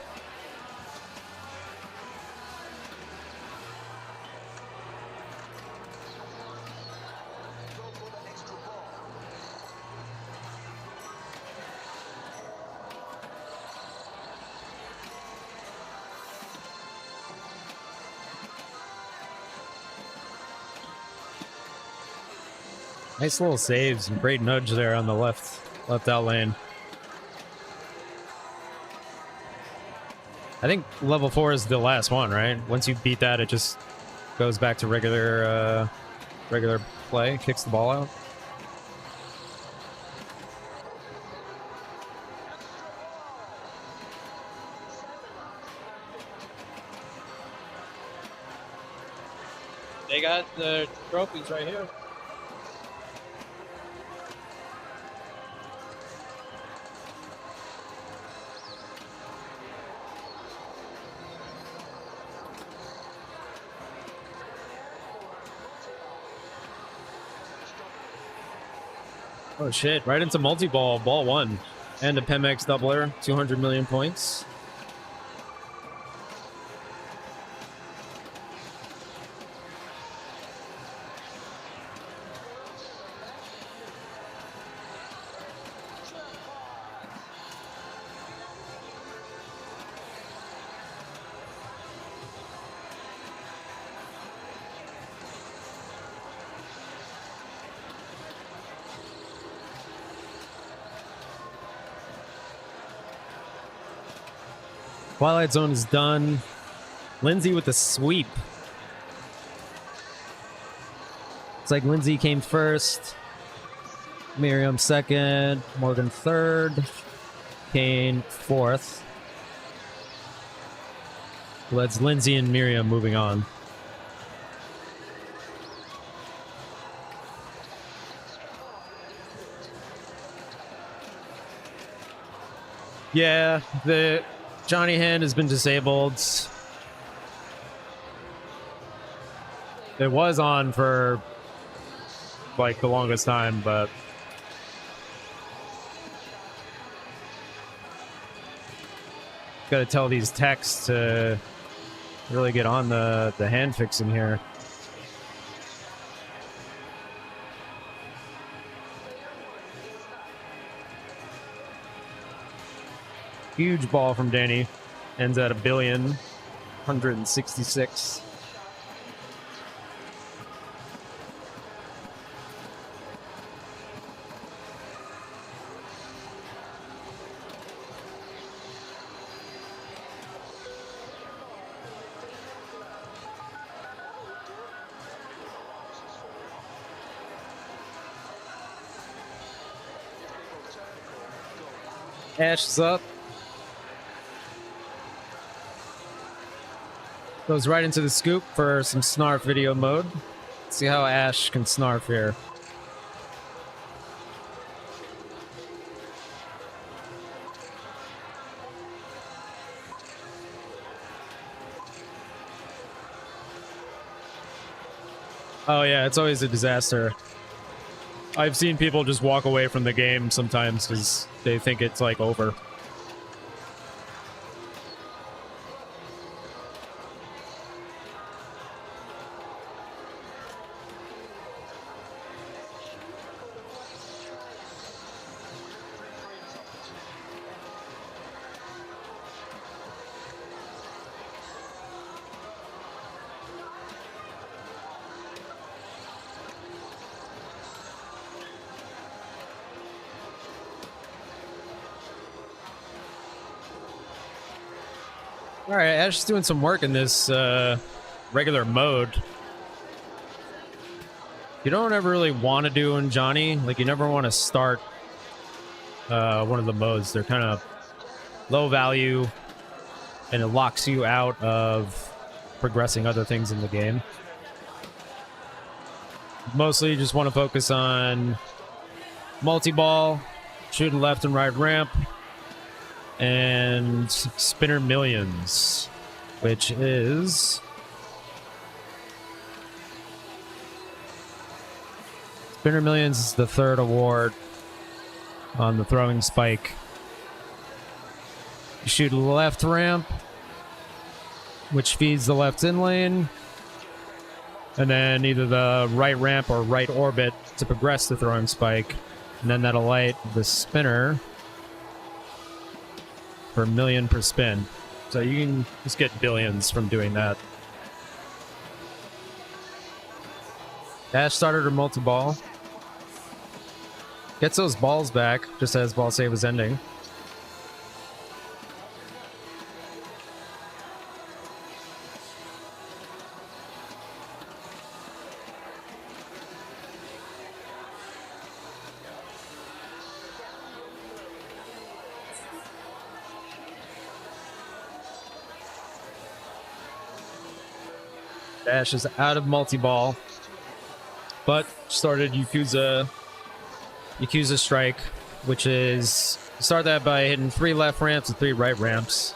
Nice little saves and great nudge there on the left out lane. I think level 4 is the last one, right? Once you beat that, it just goes back to regular play, kicks the ball out. They got the trophies right here. Oh shit, right into multi-ball, ball 1. And a Pemex doubler, 200 million points. Twilight Zone is done. Lindsay with the sweep. It's like Lindsay came first. Miriam second. Morgan third. Kane fourth. So that's Lindsay and Miriam moving on. Yeah, the Johnny hand has been disabled. It was on for like the longest time, but gotta tell these techs to really get on the hand fixing here. Huge ball from Danny. Ends at 1,166. Ash is up. Goes right into the scoop for some snarf video mode. Let's see how Ash can snarf here. Oh yeah, it's always a disaster. I've seen people just walk away from the game sometimes because they think it's like over. All right, Ash is doing some work in this regular mode. You don't ever really want to do in Johnny. Like, you never want to start one of the modes. They're kind of low value, and it locks you out of progressing other things in the game. Mostly, you just want to focus on multi-ball, shooting left and right ramp, and Spinner Millions, which is Spinner Millions is the third award on the throwing spike. You shoot a left ramp, which feeds the left in lane, and then either the right ramp or right orbit to progress the throwing spike, and then that'll light the spinner for $1 million per spin. So you can just get billions from doing that. Ash started her multi-ball. Gets those balls back just as ball save is ending. Ash is out of multi-ball, but started Yakuza strike, which is start that by hitting 3 left ramps and 3 right ramps.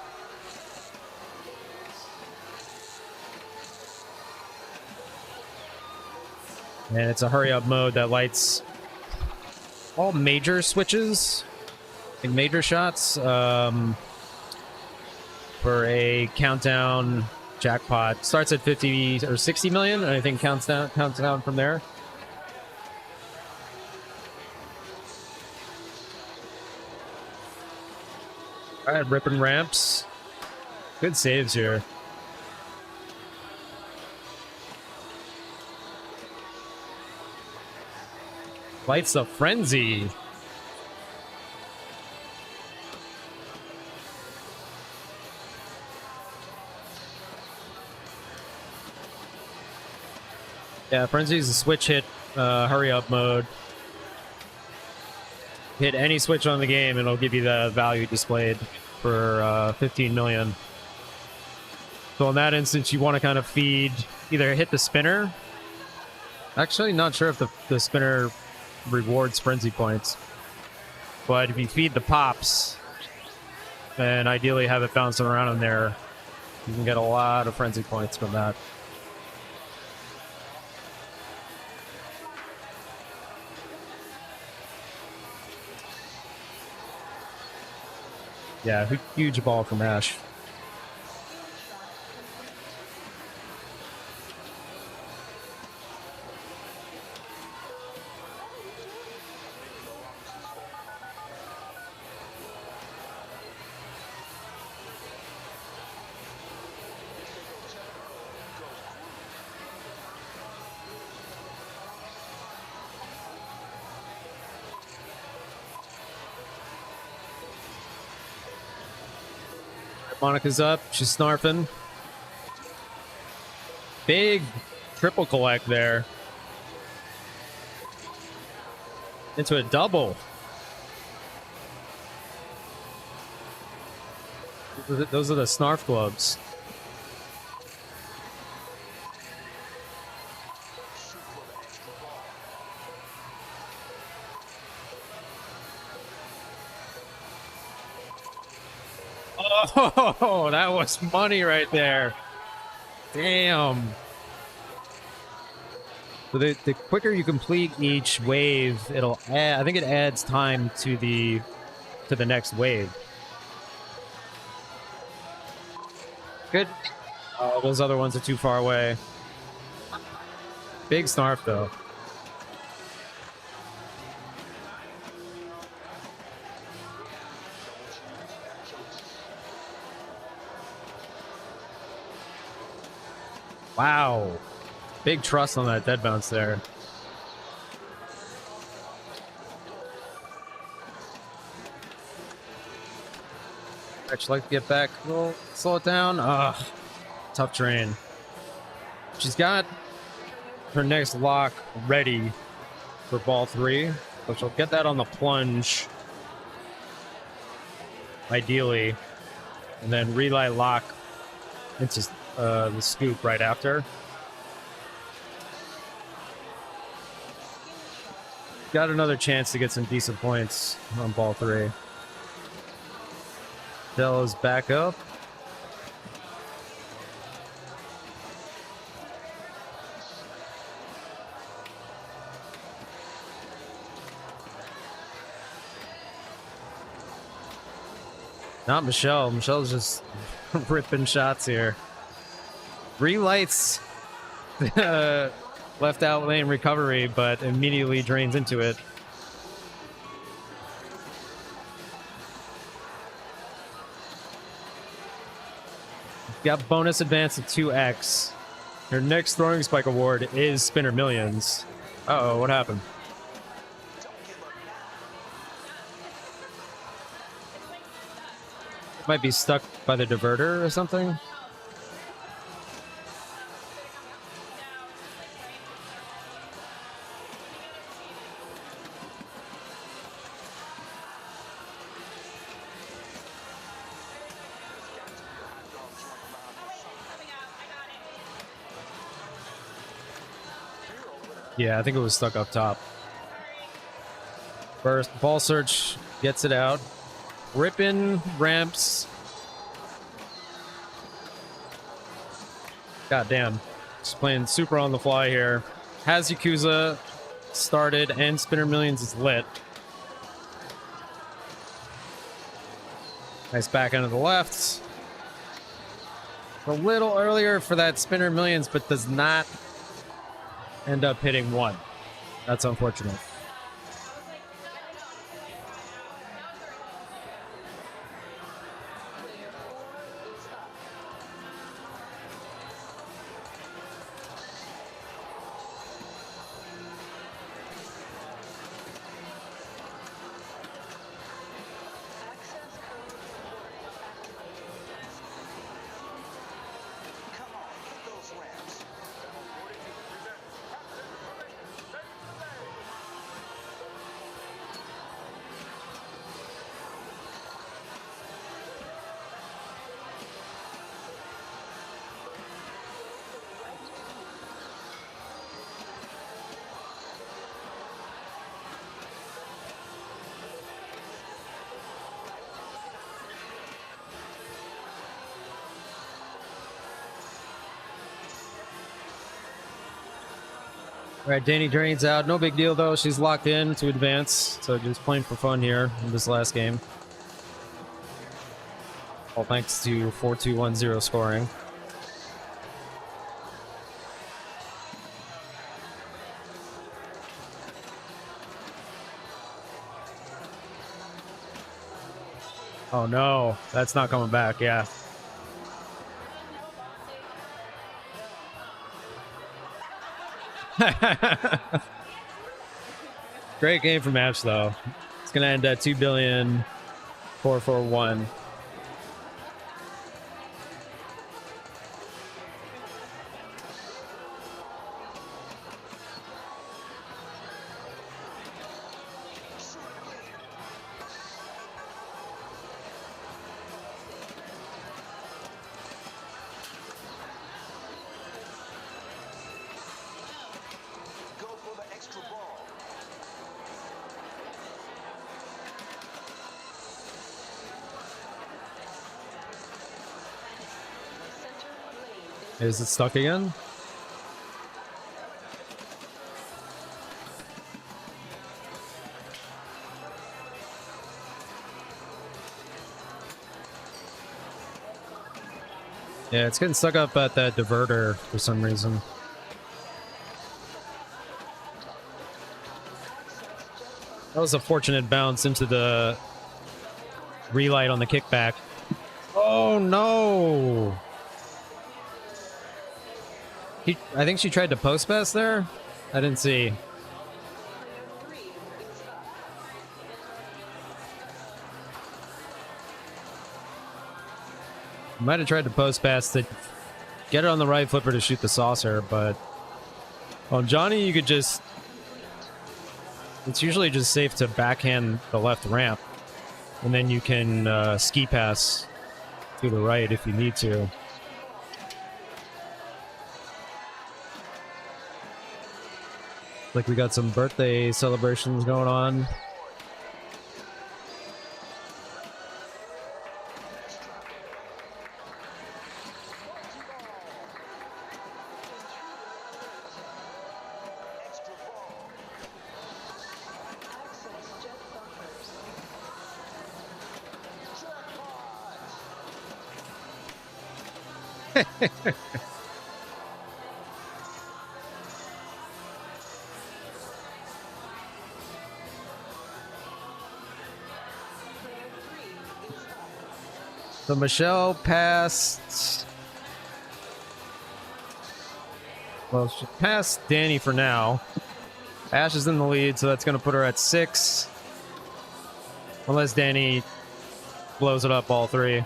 And it's a hurry up mode that lights all major switches and major shots for a countdown jackpot. Starts at 50 or 60 million, and I think counts down from there. All right, ripping ramps. Good saves here. Lights the frenzy. Yeah, Frenzy is a switch hit, hurry up mode. Hit any switch on the game and it'll give you the value displayed for 15 million. So in that instance, you want to kind of feed, either hit the spinner. Actually, not sure if the spinner rewards frenzy points. But if you feed the pops, and ideally have it bouncing around in there, you can get a lot of frenzy points from that. Yeah, huge ball from Ash. Monica's up. She's snarfing. Big triple collect there. Into a double. Those are the snarf gloves. Oh, that was money right there. Damn. So the quicker you complete each wave, it'll add, I think it adds time to the next wave. Good. Oh, those other ones are too far away. Big snarf though. Wow. Big trust on that dead bounce there. Actually like to get back. We'll slow it down. Ugh. Tough terrain. She's got her next lock ready for ball 3. So she'll get that on the plunge. Ideally. And then relay lock into the scoop right after. Got another chance to get some decent points on ball 3. Della's back up. Not Michelle. Michelle's just ripping shots here. Relights left out lane recovery, but immediately drains into it. Got bonus advance of 2x. Her next throwing spike award is Spinner Millions. Uh-oh, what happened? Might be stuck by the diverter or something. Yeah, I think it was stuck up top. First, ball search gets it out. Ripping ramps. God damn. Just playing super on the fly here. Has Yakuza started and Spinner Millions is lit. Nice back end of the left. A little earlier for that Spinner Millions, but does not end up hitting 1. That's unfortunate. All right, Danny Drain's out. No big deal, though. She's locked in to advance. So just playing for fun here in this last game. All thanks to 4-2-1-0 scoring. Oh, no. That's not coming back. Yeah. Great game from Ash, though. It's going to end at 2,441,000,000. Is it stuck again? Yeah, it's getting stuck up at that diverter for some reason. That was a fortunate bounce into the relight on the kickback. Oh no! I think she tried to post pass there. I didn't see. Might have tried to post pass to get it on the right flipper to shoot the saucer, but on Johnny, you could just. It's usually just safe to backhand the left ramp, and then you can ski pass to the right if you need to. Like we got some birthday celebrations going on. So Michelle passed. Well, she passed Danny for now. Ash is in the lead, so that's going to put her at 6. Unless Danny blows it up all 3.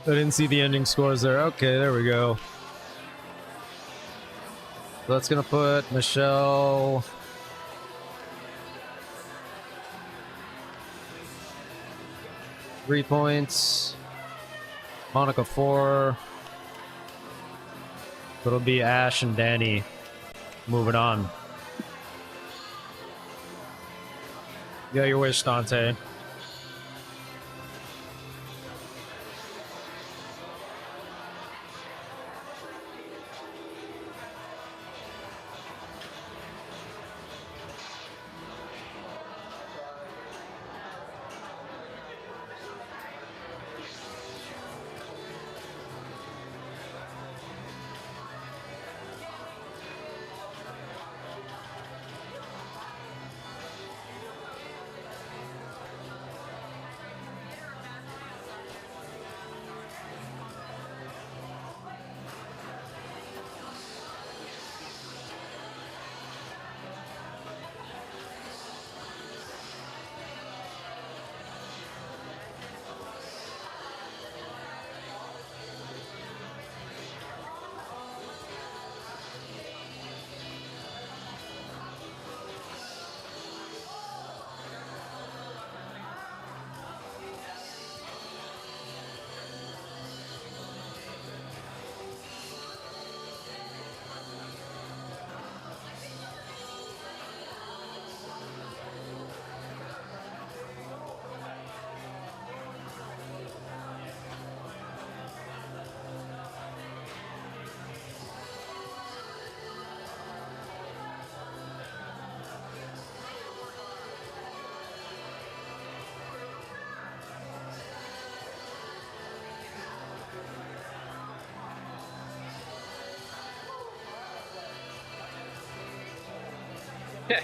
I didn't see the ending scores there. Okay, there we go. So that's going to put Michelle... £3 Monica 4. It'll be Ash and Danny moving on. You got your wish, Dante. I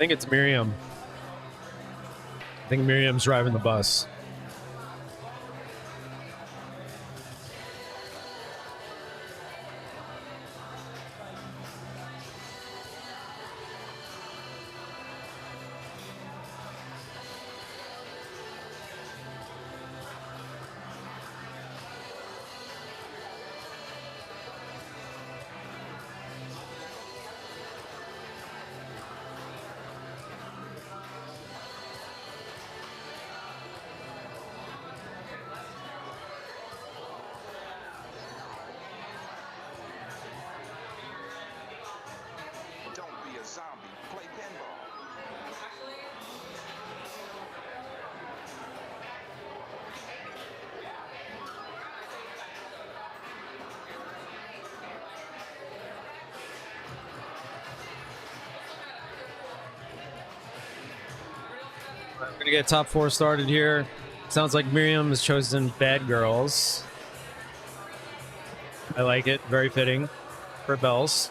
think it's Miriam. I think Miriam's driving the bus. Don't be a zombie. Play pinball. We're gonna get top 4 started here. Sounds like Miriam has chosen Bad Girls. I like it. Very fitting for bells.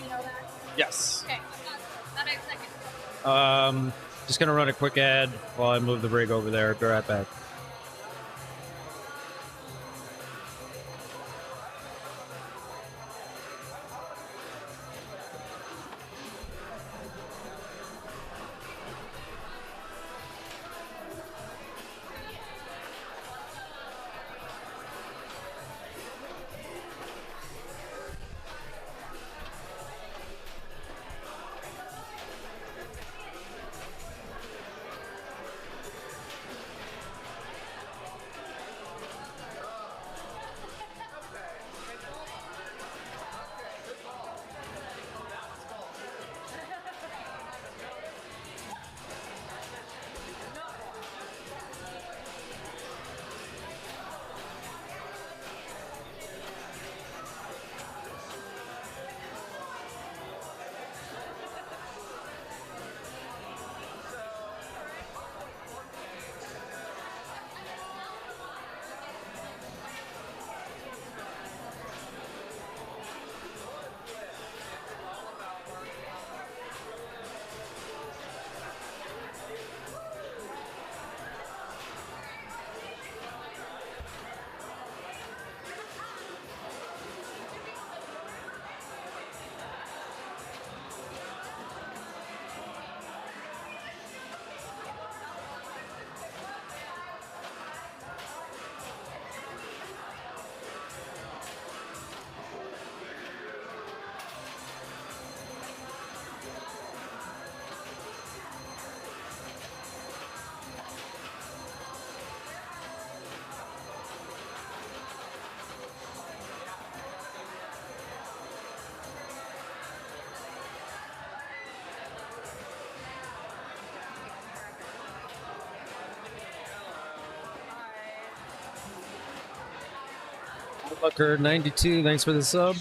You know that? Yes. Okay. That makes sense. Just gonna run a quick ad while I move the rig over there. Be right back. Looker 92, thanks for the sub.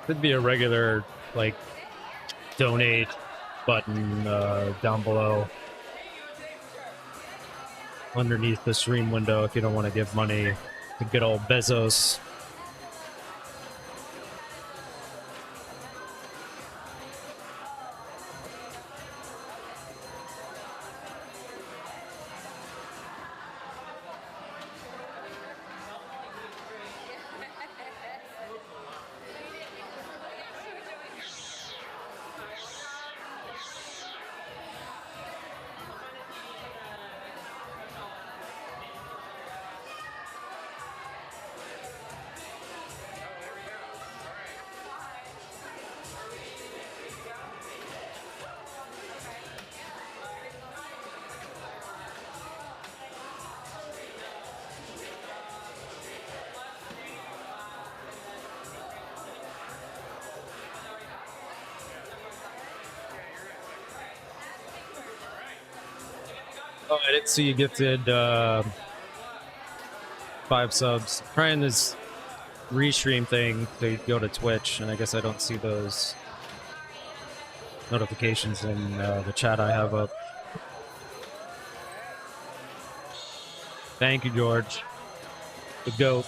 Could be a regular, like, donate button down below underneath the stream window if you don't want to give money to good old Bezos. Oh, I didn't see you gifted 5 subs. Trying this restream thing to go to Twitch, and I guess I don't see those notifications in the chat I have up. Thank you, George. The GOAT.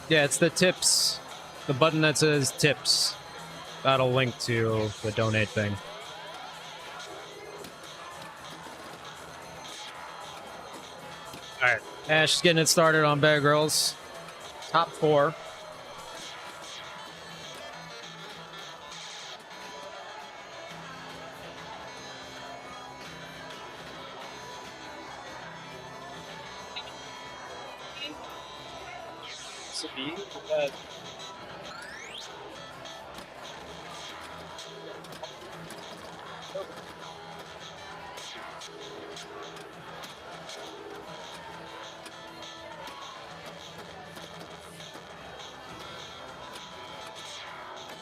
Yeah, it's the tips. The button that says tips. That'll link to the donate thing. Alright. Ash is getting it started on Bear Grylls. Top 4.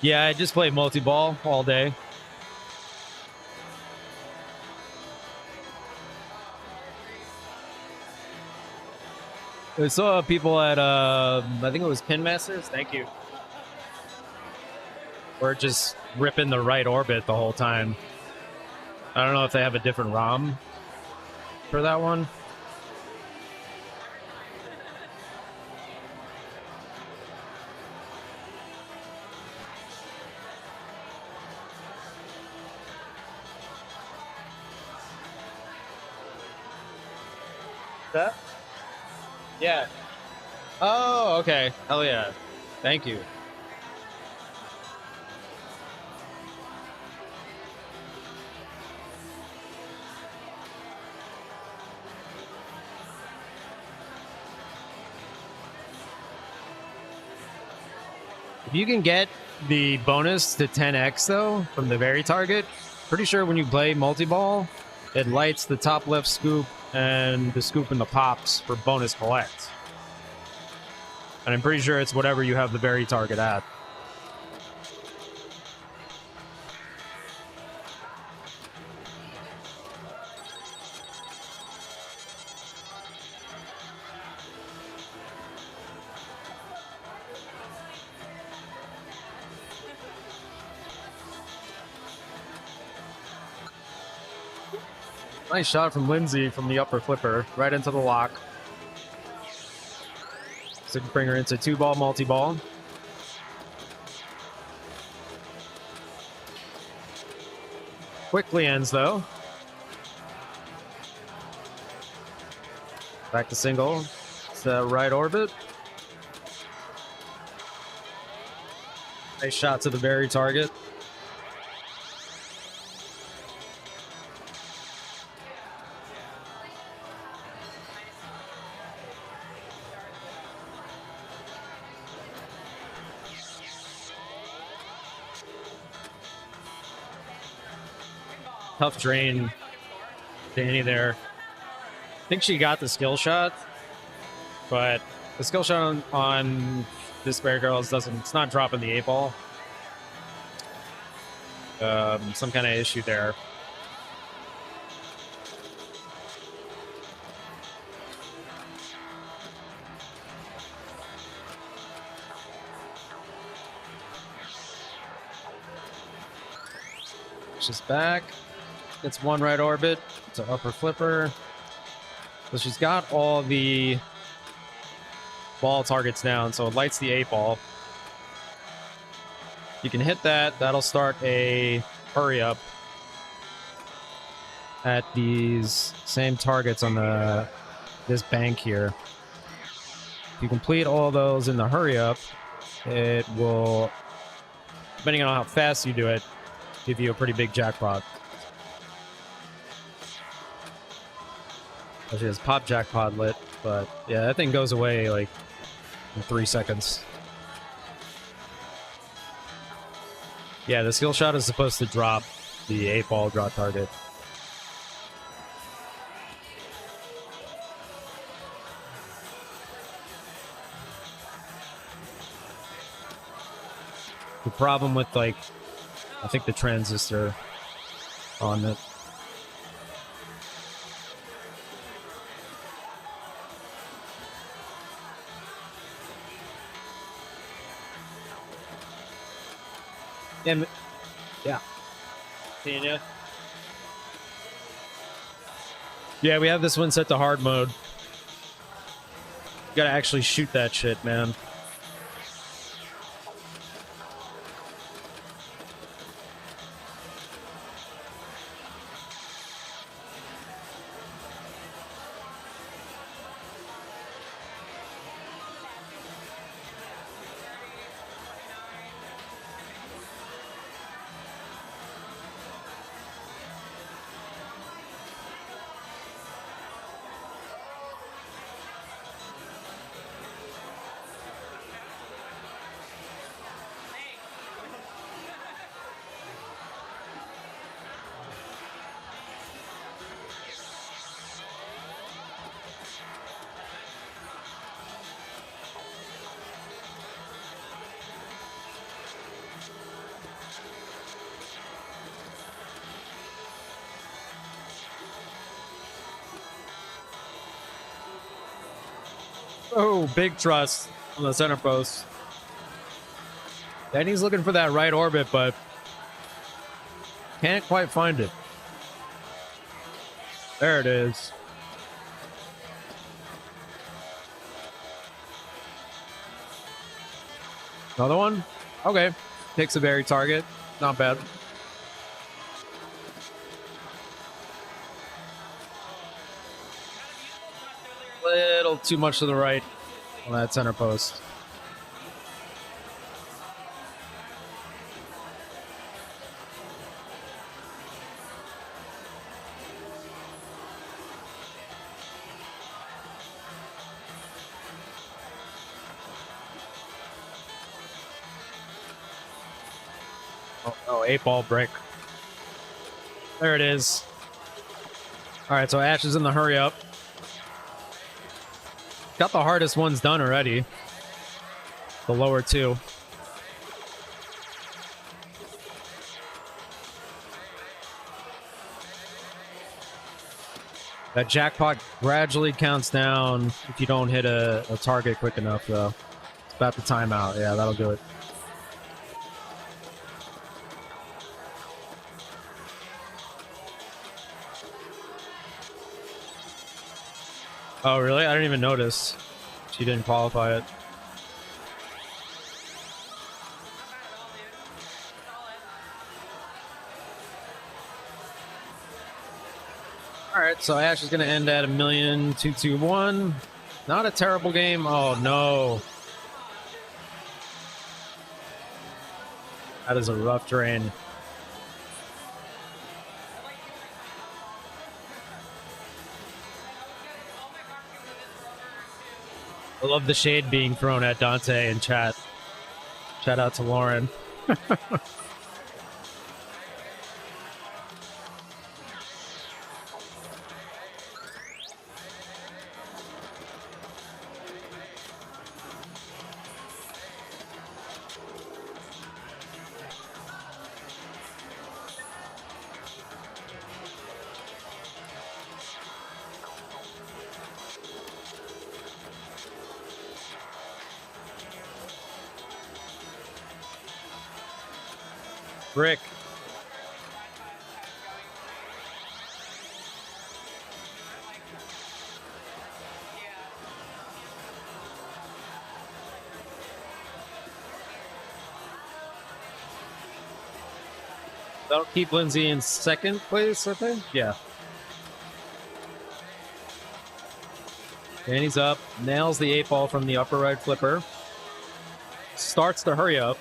Yeah, I just play multi-ball all day. I saw people at, I think it was Pin Masters. Thank you. We're just ripping the right orbit the whole time. I don't know if they have a different ROM for that one. That? Yeah. Oh, okay. Hell yeah. Thank you. If you can get the bonus to 10x though from the very target, pretty sure when you play multi-ball, it lights the top left scoop and the scoop and the pops for bonus collect. And I'm pretty sure it's whatever you have the very target at. Nice shot from Lindsay from the upper flipper, right into the lock. So bring her into 2-ball, multi-ball. Quickly ends though. Back to single. It's the right orbit. Nice shot to the very target. Tough drain, Danny there. I think she got the skill shot, but the skill shot on this Bear Grylls doesn't, it's not dropping the 8-ball. some kind of issue there. She's back. Gets one right orbit. It's an upper flipper. So she's got all the ball targets down, so it lights the 8-ball. You can hit that. That'll start a hurry up at these same targets on this bank here. If you complete all those in the hurry up, it will, depending on how fast you do it, give you a pretty big jackpot. She has pop jackpot lit, but yeah, that thing goes away like in 3 seconds. Yeah, the skill shot is supposed to drop the 8-ball draw target. The problem with, like, I think the transistor on it. Yeah. Yeah, we have this one set to hard mode. You gotta actually shoot that shit, man. Oh, big trust on the center post. Danny's looking for that right orbit, but can't quite find it. There it is. Another one? Okay. Takes a berry target. Not bad. Little too much to the right on that center post. Oh, 8-ball brick. There it is. All right, so Ash is in the hurry up. Got the hardest ones done already. The lower two. That jackpot gradually counts down if you don't hit a target quick enough, though. It's about to time out. Yeah, that'll do it. Oh, really? I didn't even notice. She didn't qualify it. Alright, so Ash is going to end at 1,221,000. Not a terrible game. Oh, no. That is a rough drain. I love the shade being thrown at Dante in chat. Shout out to Lauren. Brick. That'll keep Lindsay in second place, I think. Yeah. Danny's up, nails the 8-ball from the upper right flipper. Starts to hurry up.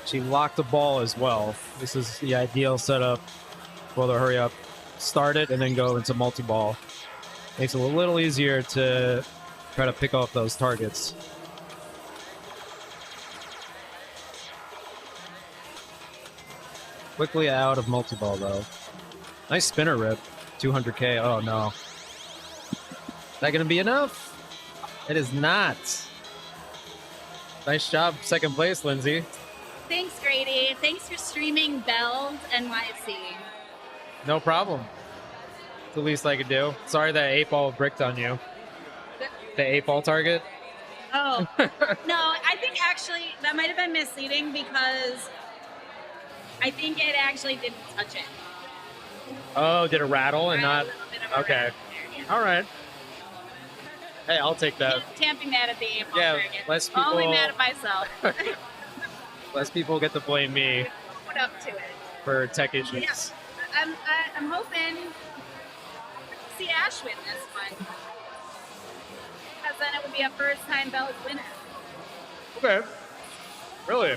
She locked the ball as well. This is the ideal setup for the hurry up. Start it and then go into multi-ball. Makes it a little easier to try to pick off those targets. Quickly out of multi-ball though. Nice spinner rip. 200k. Oh no. Is that gonna be enough? It is not. Nice job, second place, Lindsay. Thanks, Grady. Thanks for streaming Bells NYC. No problem. It's the least I could do. Sorry that 8-ball bricked on you. The 8-ball target. Oh, no, I think actually that might have been misleading because I think it actually didn't touch it. Oh, did it rattle and not? A little bit of a Okay. rattle there, yeah. All right. Hey, I'll take that. Can't be mad at the 8-ball Yeah, target. less people. Only mad at myself. Less people get to blame me Put up to it. for tech issues. Yeah. I'm hoping to see Ash win this one. Because then it would be a first time Bells winner. Okay. Really?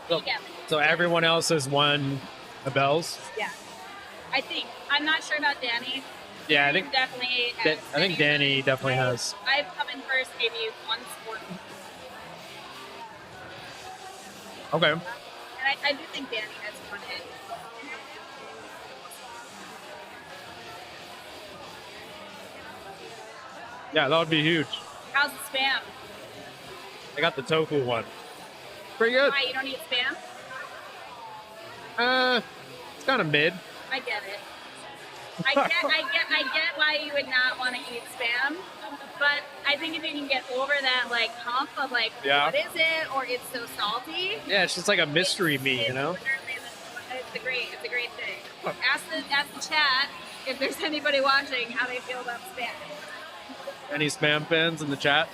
So, Yeah. so everyone else has won the bells? Yeah. I think. I'm not sure about Danny. Yeah, I think Definitely has I think Danny definitely has. I've come in first maybe once or Okay. and I do think Danny has won it. Yeah, that would be huge. How's the spam? I got the tofu one. Pretty good. Why you don't eat spam? It's kind of mid. I get it. I get why you would not want to eat spam, but I think if you can get over that like hump of like Yeah. what is it or it's so salty. Yeah, it's just like a mystery meat, you know? It's a great thing. Ask the chat if there's anybody watching how they feel about spam. Any spam fans in the chat?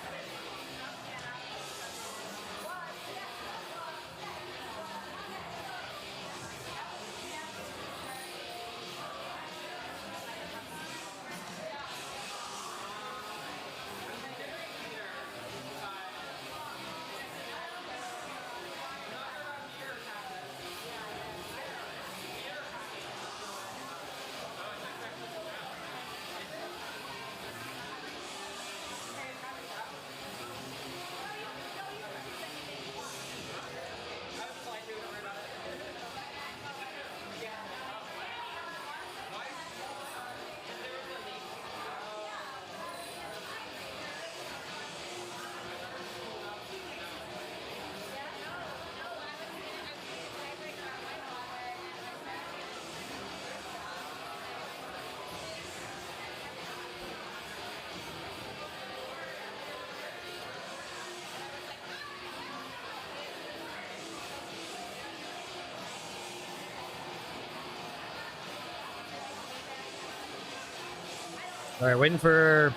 All right, waiting for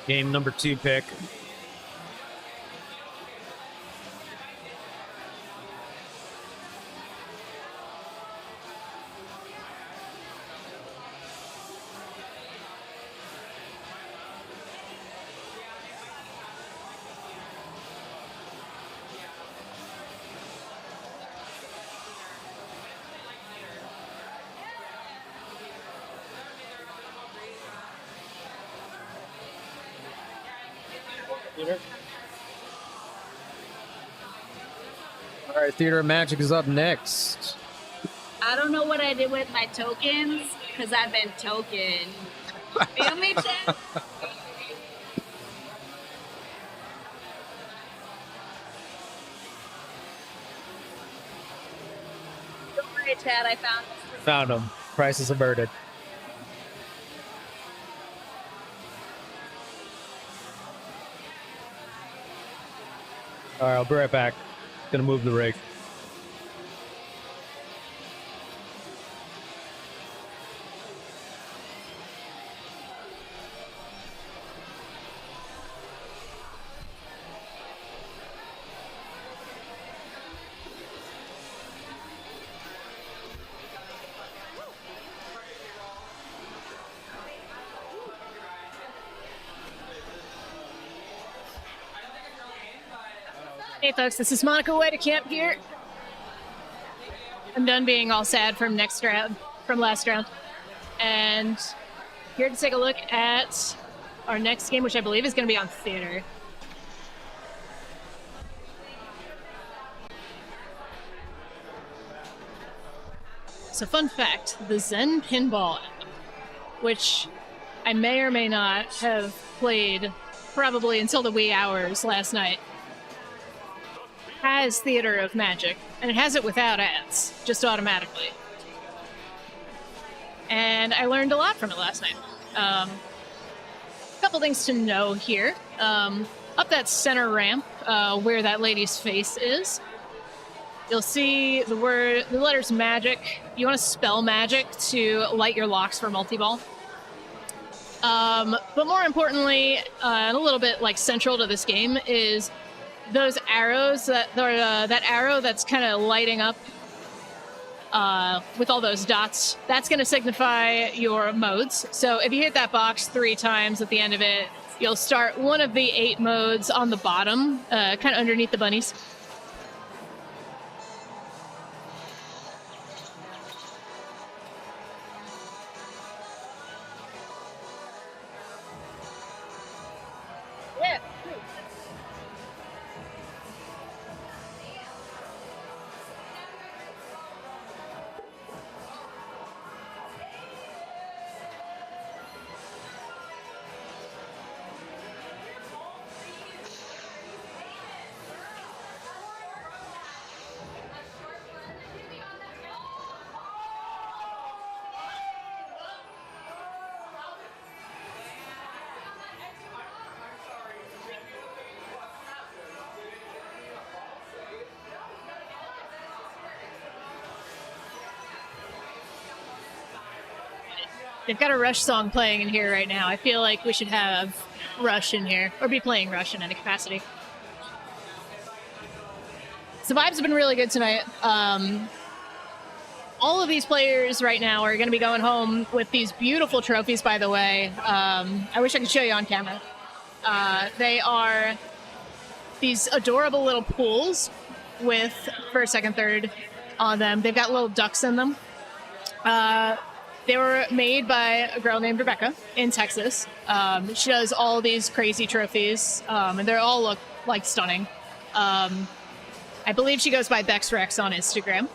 game number 2 pick. All right, Theater of Magic is up next. I don't know what I did with my tokens because I've been token. Feel me, chat? Don't worry, chat. I found this. Found him. Price is averted. All right, I'll be right back. Gonna move the rig. Hey folks, this is Monica White at Camp here. I'm done being all sad from last round. And here to take a look at our next game, which I believe is going to be on theater. So fun fact, the Zen Pinball app, which I may or may not have played probably until the wee hours last night, has Theater of Magic, and it has it without ads, just automatically. And I learned a lot from it last night. A couple things to know here. Up that center ramp, where that lady's face is, you'll see the letters magic. You want to spell magic to light your locks for multi-ball. But more importantly, and a little bit like central to this game, is those arrows, that arrow that's kind of lighting up with all those dots. That's going to signify your modes. So if you hit that box 3 times at the end of it, you'll start one of the 8 modes on the bottom, kind of underneath the bunnies. Yeah. They've got a Rush song playing in here right now. I feel like we should have Rush in here, or be playing Rush in any capacity. So vibes have been really good tonight. All of these players right now are going to be going home with these beautiful trophies, by the way. I wish I could show you on camera. They are these adorable little pools with first, second, third on them. They've got little ducks in them. They were made by a girl named Rebecca in Texas. She does all these crazy trophies, and they all look like stunning. I believe she goes by Bex Rex on Instagram.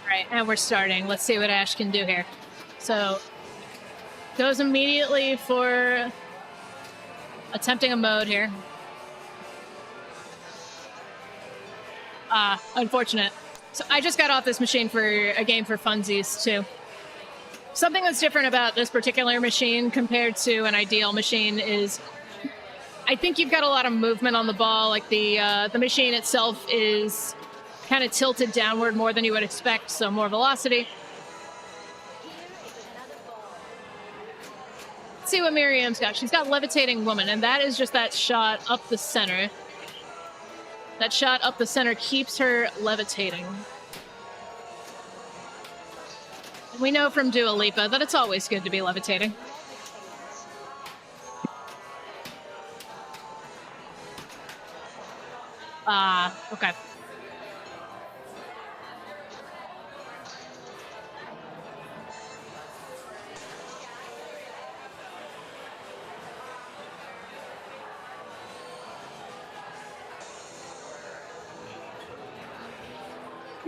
Right, and we're starting. Let's see what Ash can do here. So, goes immediately for attempting a mode here. Unfortunate. So I just got off this machine for a game for funsies, too. Something that's different about this particular machine compared to an ideal machine is I think you've got a lot of movement on the ball. Like the machine itself is kind of tilted downward more than you would expect, so more velocity. Let's see what Miriam's got. She's got Levitating Woman, and that is just that shot up the center. That shot up the center keeps her levitating. We know from Dua Lipa that it's always good to be levitating. Okay.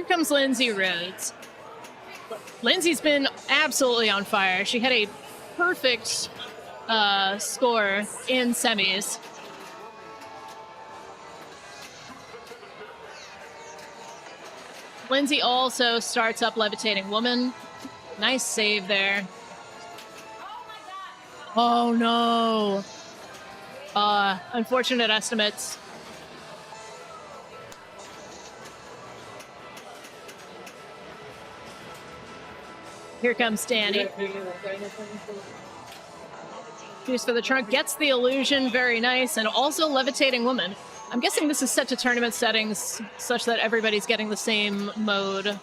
Here comes Lindsay Rhodes. Lindsay's been absolutely on fire. She had a perfect score in semis. Lindsay also starts up Levitating Woman. Nice save there. Oh no. Unfortunate estimates. Here comes Danny. Goes for the trunk, gets the illusion, very nice, and also Levitating Woman. I'm guessing this is set to tournament settings such that everybody's getting the same mode.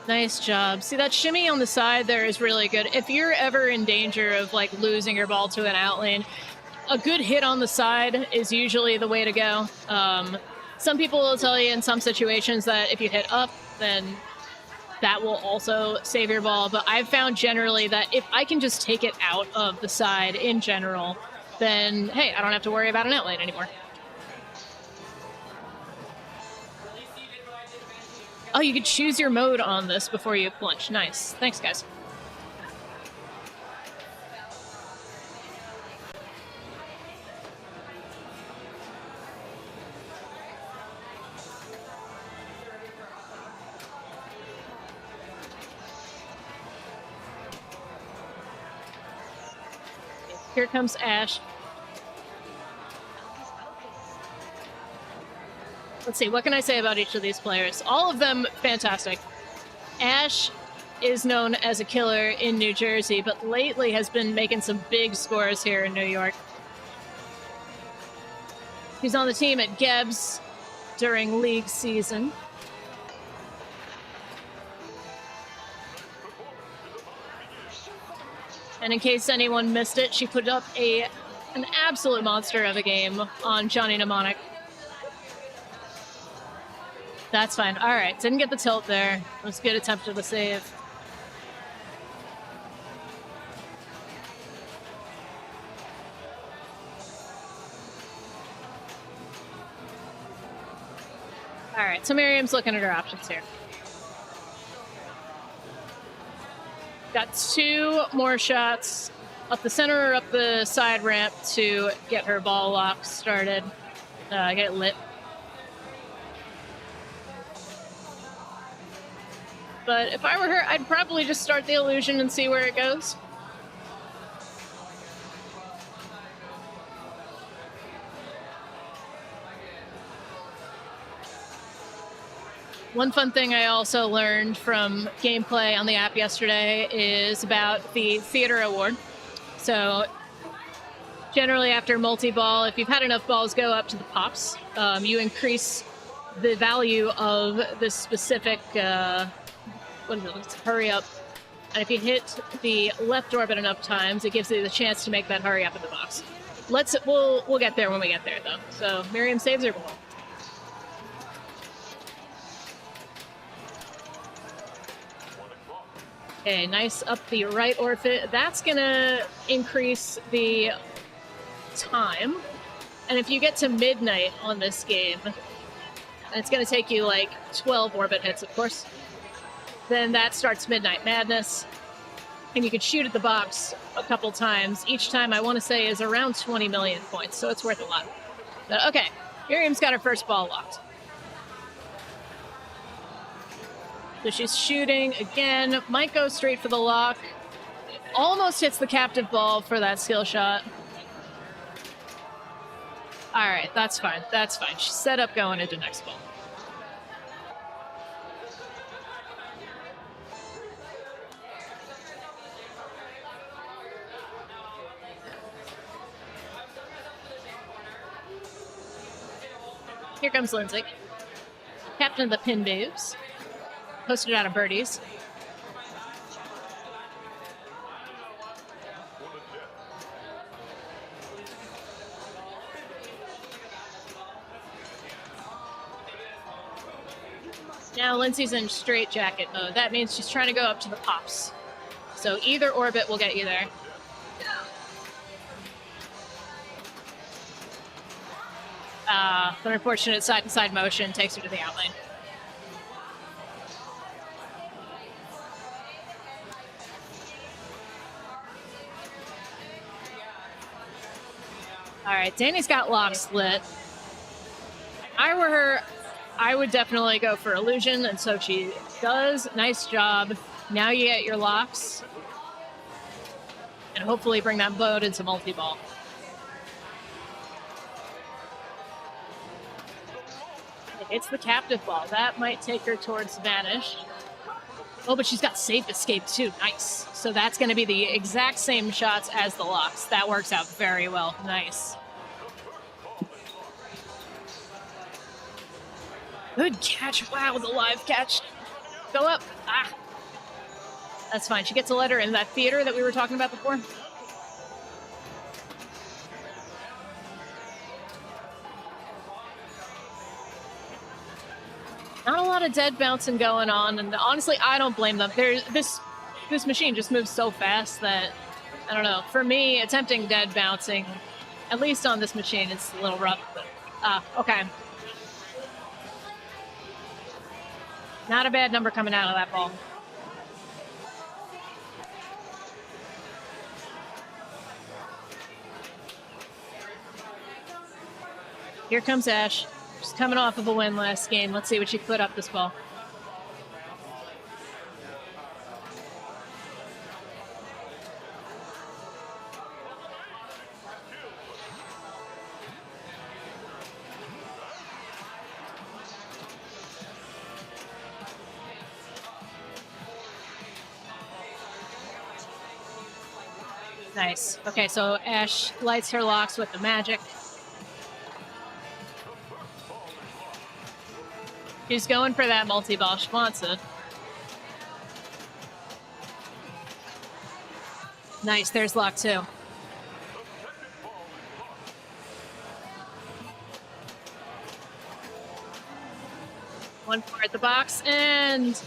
Nice job. See, that shimmy on the side there is really good. If you're ever in danger of like losing your ball to an out lane, a good hit on the side is usually the way to go. Some people will tell you in some situations that if you hit up, then that will also save your ball. But I've found generally that if I can just take it out of the side in general, then hey, I don't have to worry about an out lane anymore. Oh, you could choose your mode on this before you plunge. Nice. Thanks, guys. Here comes Ash. Let's see, what can I say about each of these players? All of them fantastic. Ash is known as a killer in New Jersey, but lately has been making some big scores here in New York. He's on the team at Gebs during league season. And in case anyone missed it, she put up an absolute monster of a game on Johnny Mnemonic. That's fine. All right, didn't get the tilt there. It was a good attempt at the save. All right, so Miriam's looking at her options here. Got 2 more shots up the center or up the side ramp to get her ball lock started, get it lit. But if I were her, I'd probably just start the illusion and see where it goes. One fun thing I also learned from gameplay on the app yesterday is about the theater award. So generally after multi-ball, if you've had enough balls go up to the pops, you increase the value of the specific hurry up. And if you hit the left orbit enough times, it gives you the chance to make that hurry up in the box. We'll get there when we get there though. So Miriam saves her ball. Okay, nice up the right orbit. That's gonna increase the time. And if you get to midnight on this game, and it's gonna take you like 12 orbit hits, of course, then that starts Midnight Madness. And you can shoot at the box a couple times. Each time, I want to say, is around 20 million points, so it's worth a lot. But, okay, Miriam's got her first ball locked. So she's shooting again, might go straight for the lock. Almost hits the captive ball for that skill shot. All right, that's fine, that's fine. She's set up going into next ball. Here comes Lindsay, captain of the Pin Babes, posted out of birdies. Now Lindsay's in straight jacket mode. That means she's trying to go up to the pops. So either orbit will get you there. The unfortunate side-to-side motion takes her to the outlane. All right, Danny's got locks lit. If I were her, I would definitely go for illusion, and so she does. Nice job. Now you get your locks, and hopefully bring that boat into multi-ball. It hits the captive ball. That might take her towards Vanish. Oh, but she's got safe escape too. Nice. So that's going to be the exact same shots as the locks. That works out very well. Nice. Good catch. Wow, the live catch. Go up. Ah. That's fine. She gets a letter in that theater that we were talking about before. Not a lot of dead bouncing going on, and honestly, I don't blame them. This machine just moves so fast that, I don't know. For me, attempting dead bouncing, at least on this machine, it's a little rough. But, okay. Not a bad number coming out of that ball. Here comes Ash. She's coming off of a win last game. Let's see what she put up this ball. Nice. Okay, so Ash lights her locks with the magic. She's going for that multi-ball. She wants it. Nice, there's lock 2. One more at the box, and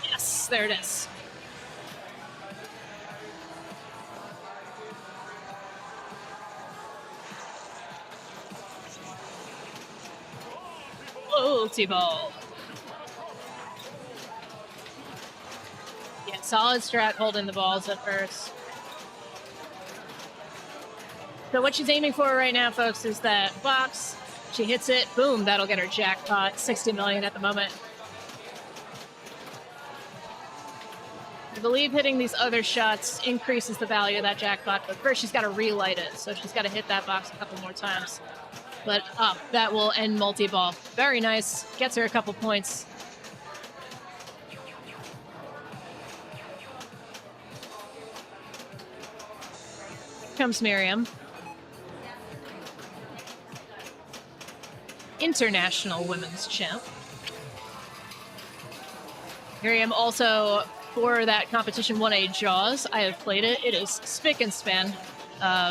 yes, there it is. Multi-ball. Yeah, solid strat holding the balls at first. So what she's aiming for right now, folks, is that box. She hits it, boom, that'll get her jackpot. 60 million at the moment. I believe hitting these other shots increases the value of that jackpot, but first she's got to relight it, so she's got to hit that box a couple more times. But up, that will end multi-ball. Very nice. Gets her a couple points. Here comes Miriam. International Women's Champ. Miriam also, for that competition, won a Jaws. I have played it. It is spick and span.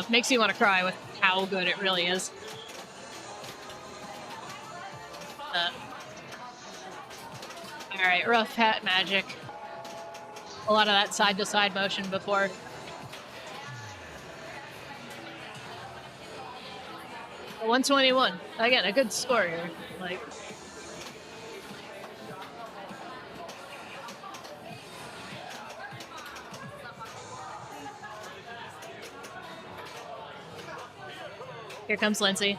Makes you want to cry with how good it really is. All right, rough hat magic. A lot of that side-to-side motion before. A 121. Again, a good score here. Like, here comes Lindsay.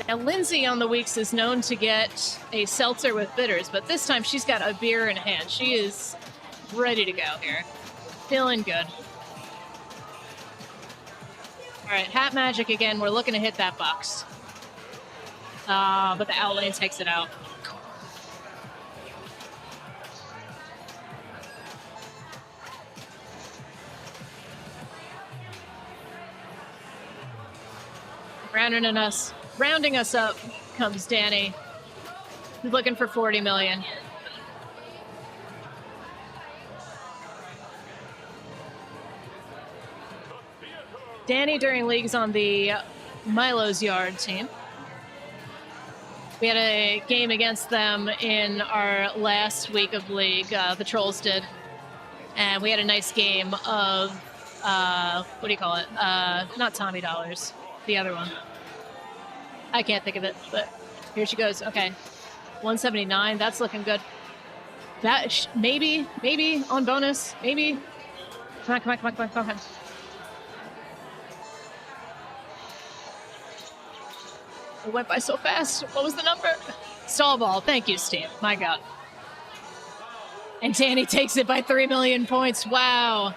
Now, Lindsay on the weeks is known to get a seltzer with bitters, but this time she's got a beer in hand. She is ready to go here. Feeling good. All right, hat magic again. We're looking to hit that box. But the outlane takes it out. Rounding us up comes Danny. He's looking for 40 million. Danny during leagues on the Milo's Yard team. We had a game against them in our last week of league. The Trolls did, and we had a nice game of what do you call it? Not Tommy Dollars, the other one. I can't think of it, but here she goes. Okay, 179. That's looking good. That maybe on bonus. Maybe. Come on. It went by so fast. What was the number? Stall ball. Thank you, Steve. My God. And Danny takes it by 3 million points. Wow.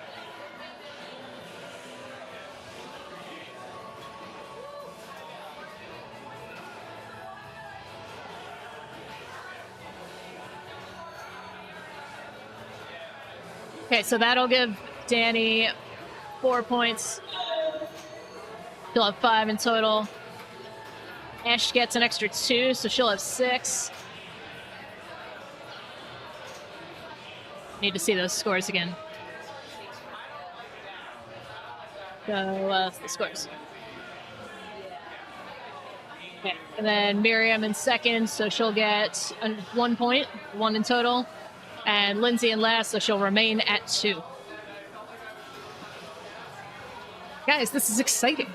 Okay, so that'll give Danny 4 points. She'll have 5 in total. Ash gets an extra 2, so she'll have 6. Need to see those scores again. So, the scores. Okay, and then Miriam in second, so she'll get 1 point, 1 in total. And Lindsay in last, so she'll remain at 2. Guys, this is exciting.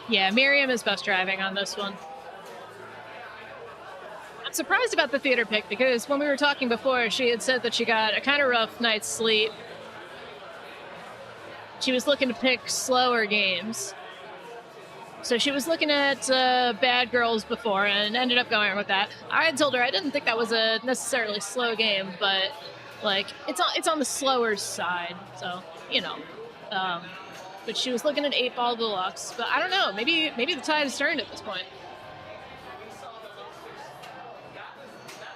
Yeah, Miriam is best driving on this one. I'm surprised about the theater pick because when we were talking before, she had said that she got a kind of rough night's sleep. She was looking to pick slower games. So she was looking at Bad Girls before and ended up going with that. I had told her I didn't think that was a necessarily slow game, but like it's on the slower side. So, you know. But she was looking at 8 Ball Deluxe. But I don't know. Maybe the tide has turned at this point.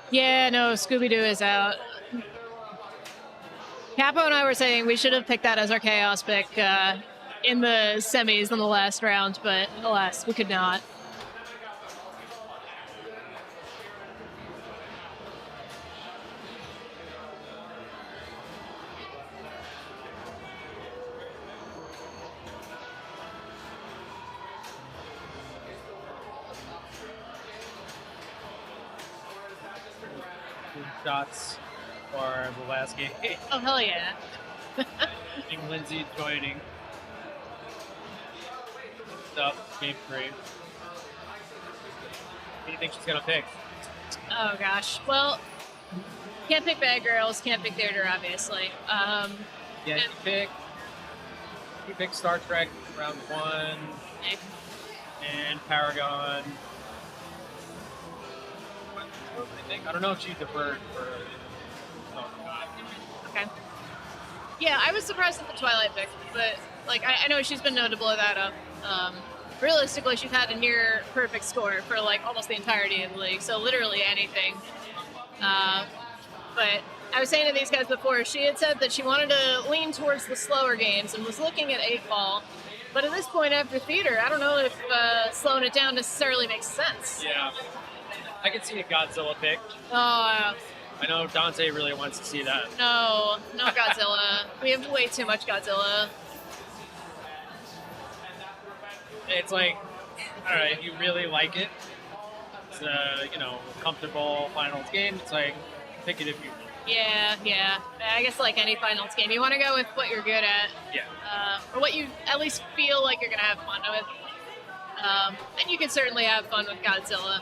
Yeah, no, Scooby-Doo is out. Capo and I were saying we should have picked that as our Chaos pick in the semis in the last round, but alas, we could not. Shots for the last game. Oh, hell yeah. Lindsay joining. Up, game 3. What do you think she's gonna pick? Oh, gosh. Well, can't pick Bad Girls, can't pick Theater, obviously. Yeah, you pick Star Trek round 1 and Paragon. I don't know if she deferred for. Okay. Yeah, I was surprised at the Twilight pick, but like I know she's been known to blow that up. Realistically, she's had a near perfect score for like almost the entirety of the league, so literally anything. But I was saying to these guys before, she had said that she wanted to lean towards the slower games and was looking at 8 Ball. But at this point after Theater, I don't know if slowing it down necessarily makes sense. Yeah. I can see a Godzilla pick. Oh, I know Dante really wants to see that. no Godzilla. We have way too much Godzilla. It's like, all right, if you really like it, it's a comfortable finals game. It's like, pick it if you. Yeah. I guess like any finals game, you want to go with what you're good at. Yeah. Or what you at least feel like you're gonna have fun with. And you can certainly have fun with Godzilla.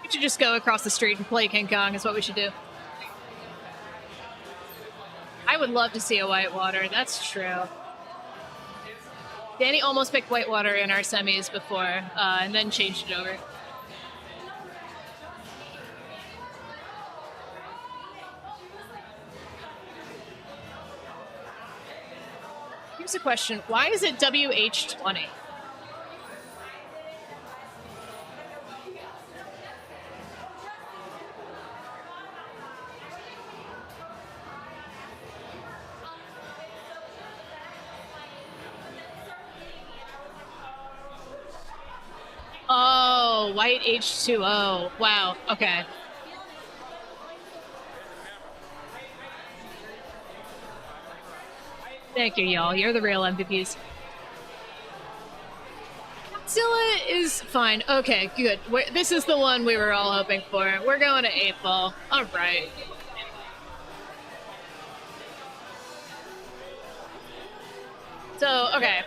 We should just go across the street and play King Kong is what we should do. I would love to see a Whitewater, that's true. Danny almost picked Whitewater in our semis before, and then changed it over. Here's a question. Why is it WH20? Oh, white H2O. Wow. Okay. Thank you, y'all. You're the real MVPs. Zilla is fine. Okay, good. This is the one we were all hoping for. We're going to 8-ball. All right. So, okay.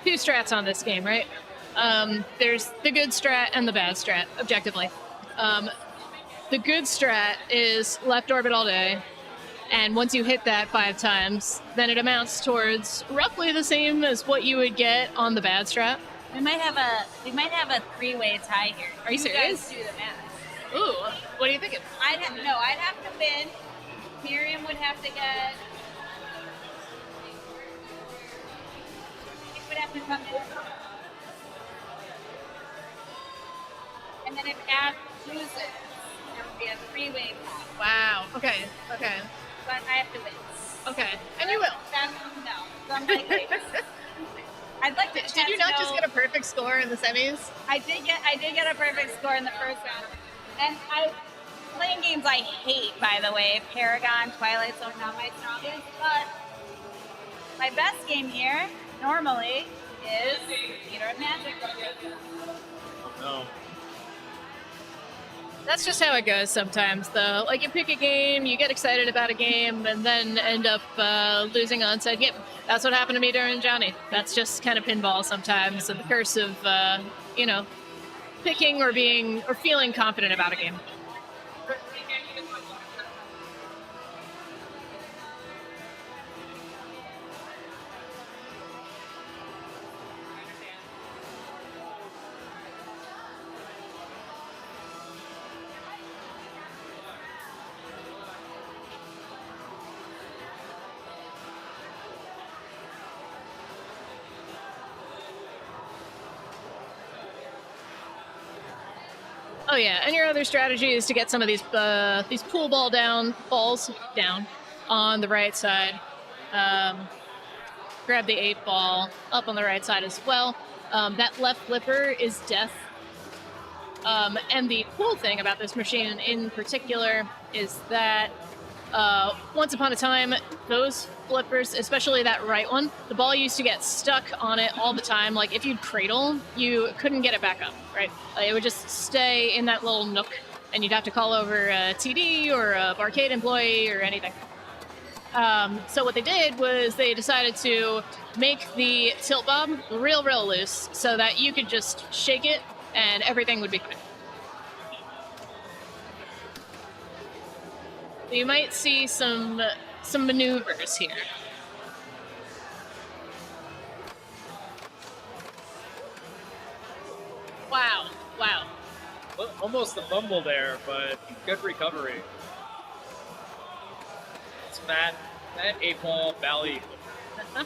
Two strats on this game, right? There's the good strat and the bad strat, objectively. The good strat is left orbit all day, and once you hit that 5 times, then it amounts towards roughly the same as what you would get on the bad strat. We might have a 3-way tie here. Are you serious? Guys do the math. Ooh, what are you thinking? I'd have to win. Miriam would have to get. It would have to come in. And then if Ash loses, there would be a 3-way tie. Wow. Okay. Okay. But I have to win. Okay. And you will. No. So I'm like, I'd like to. Did you not just get a perfect score in the semis? I did get a perfect score in the first round, and playing games I hate, by the way. Paragon, Twilight Zone, not my strongest, but my best game here normally is Theater of Magic. No. That's just how it goes sometimes, though. Like, you pick a game, you get excited about a game, and then end up losing on said game. That's what happened to me during Johnny. That's just kind of pinball sometimes, and the curse of, picking or feeling confident about a game. Oh yeah, and your other strategy is to get some of these pool balls down on the right side. Grab the 8-ball up on the right side as well. That left flipper is death. And the cool thing about this machine in particular is that once upon a time, those flippers, especially that right one, the ball used to get stuck on it all the time. Like, if you'd cradle, you couldn't get it back up, right? It would just stay in that little nook, and you'd have to call over a TD or a barcade employee or anything. So what they did was they decided to make the tilt bob real loose so that you could just shake it and everything would be fine. You might see some maneuvers here. Wow. Well, almost a fumble there, but good recovery. It's that 8-ball valley. Yeah,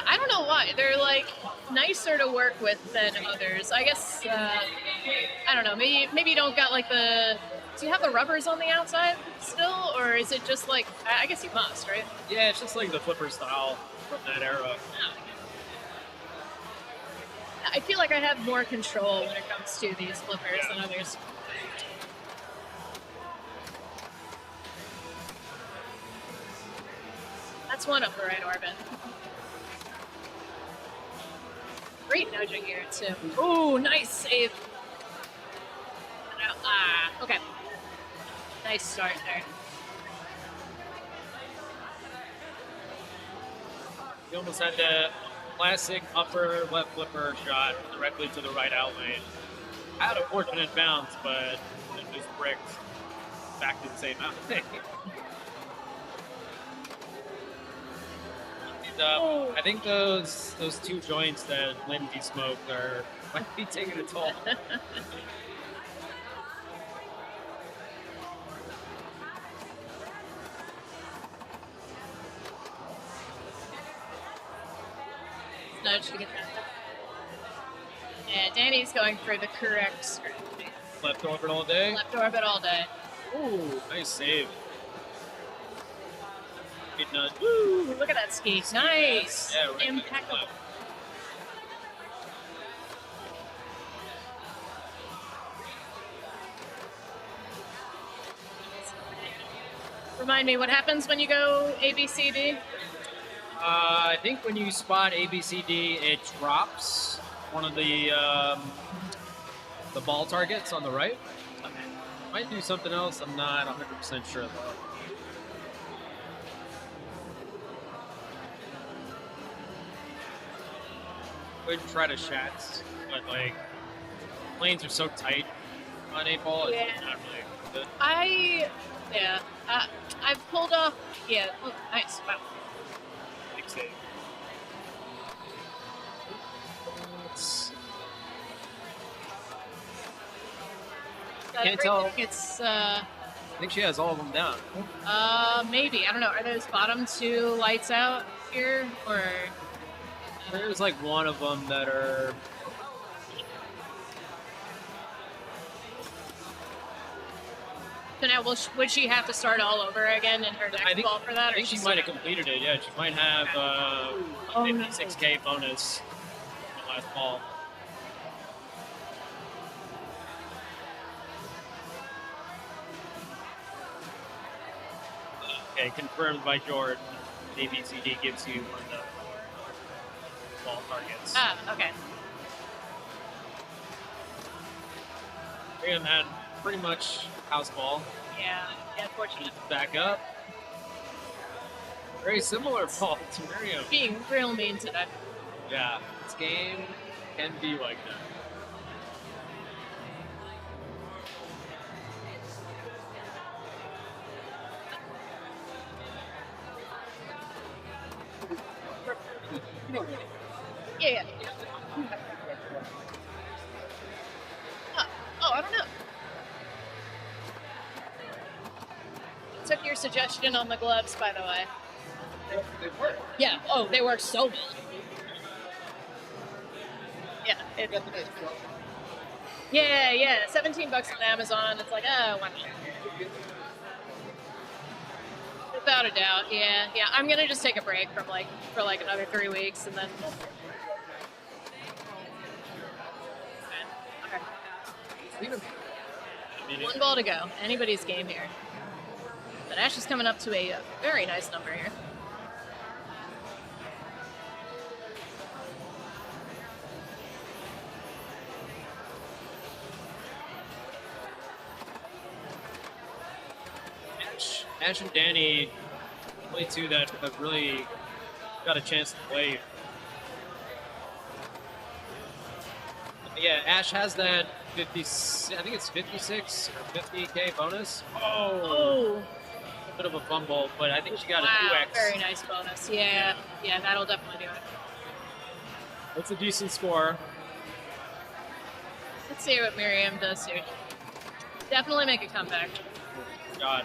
I don't know why. They're like nicer to work with than others. I guess I don't know. Maybe you don't got like the. Do you have the rubbers on the outside still, or is it just like? I guess you must, right? Yeah, it's just like the flipper style from that era. I feel like I have more control when it comes to these flippers than others. That's one up the right orbit. Great nudging here, too. Ooh, nice save. Okay. Nice start there. You almost had the classic upper left flipper shot directly to the right out lane. Had a fortunate bounce, but it just bricked back to the same out lane. I think those 2 joints that Lindsay smoked might be taking a toll. nudge to get that. Yeah, Danny's going for the correct strategy. Left orbit all day. Left orbit all day. Ooh, nice save. Good nudge. Woo! Look at that ski. Nice. Yeah, right. Impeccable. Remind me, what happens when you go ABCD? I think when you spot ABCD, it drops one of the ball targets on the right. Might do something else. I'm not 100% sure though. Would try to shots, but like lanes are so tight on 8-ball. Yeah. It's not really good. I've pulled off. Yeah, oh, nice. Wow. Big save. Can't tell. It's I think she has all of them down. maybe I don't know. Are those bottom two lights out here, or There's like one of them that are. so now would she have to start all over again in her next ball for that? I think she might have completed it. Yeah, she might have a 56K bonus in the last ball. Okay, confirmed by George. ABCD gives you one of the ball targets. Ah, okay. And then pretty much house ball. Yeah, unfortunately. Back up. Very similar ball to Miriam. Being real mean today. Yeah, this game can be like that. Yeah. Oh, I don't know. Took your suggestion on the gloves, by the way. They work. Yeah. Oh, they work so well. Yeah. Yeah. $17 on Amazon. It's like, oh, why not? Without a doubt. Yeah. I'm gonna just take a break for another 3 weeks, and then. Okay. One ball to go. Anybody's game here. But Ash is coming up to a very nice number here. Ash and Danny, only two that have really got a chance to play. Yeah, Ash has that 50. I think it's 56 or 50K bonus. Oh. A bit of a fumble, but I think she got a Wow, 2x. very nice bonus. Yeah, that'll definitely do it. That's a decent score. Let's see what Miriam does here. Definitely make a comeback. God.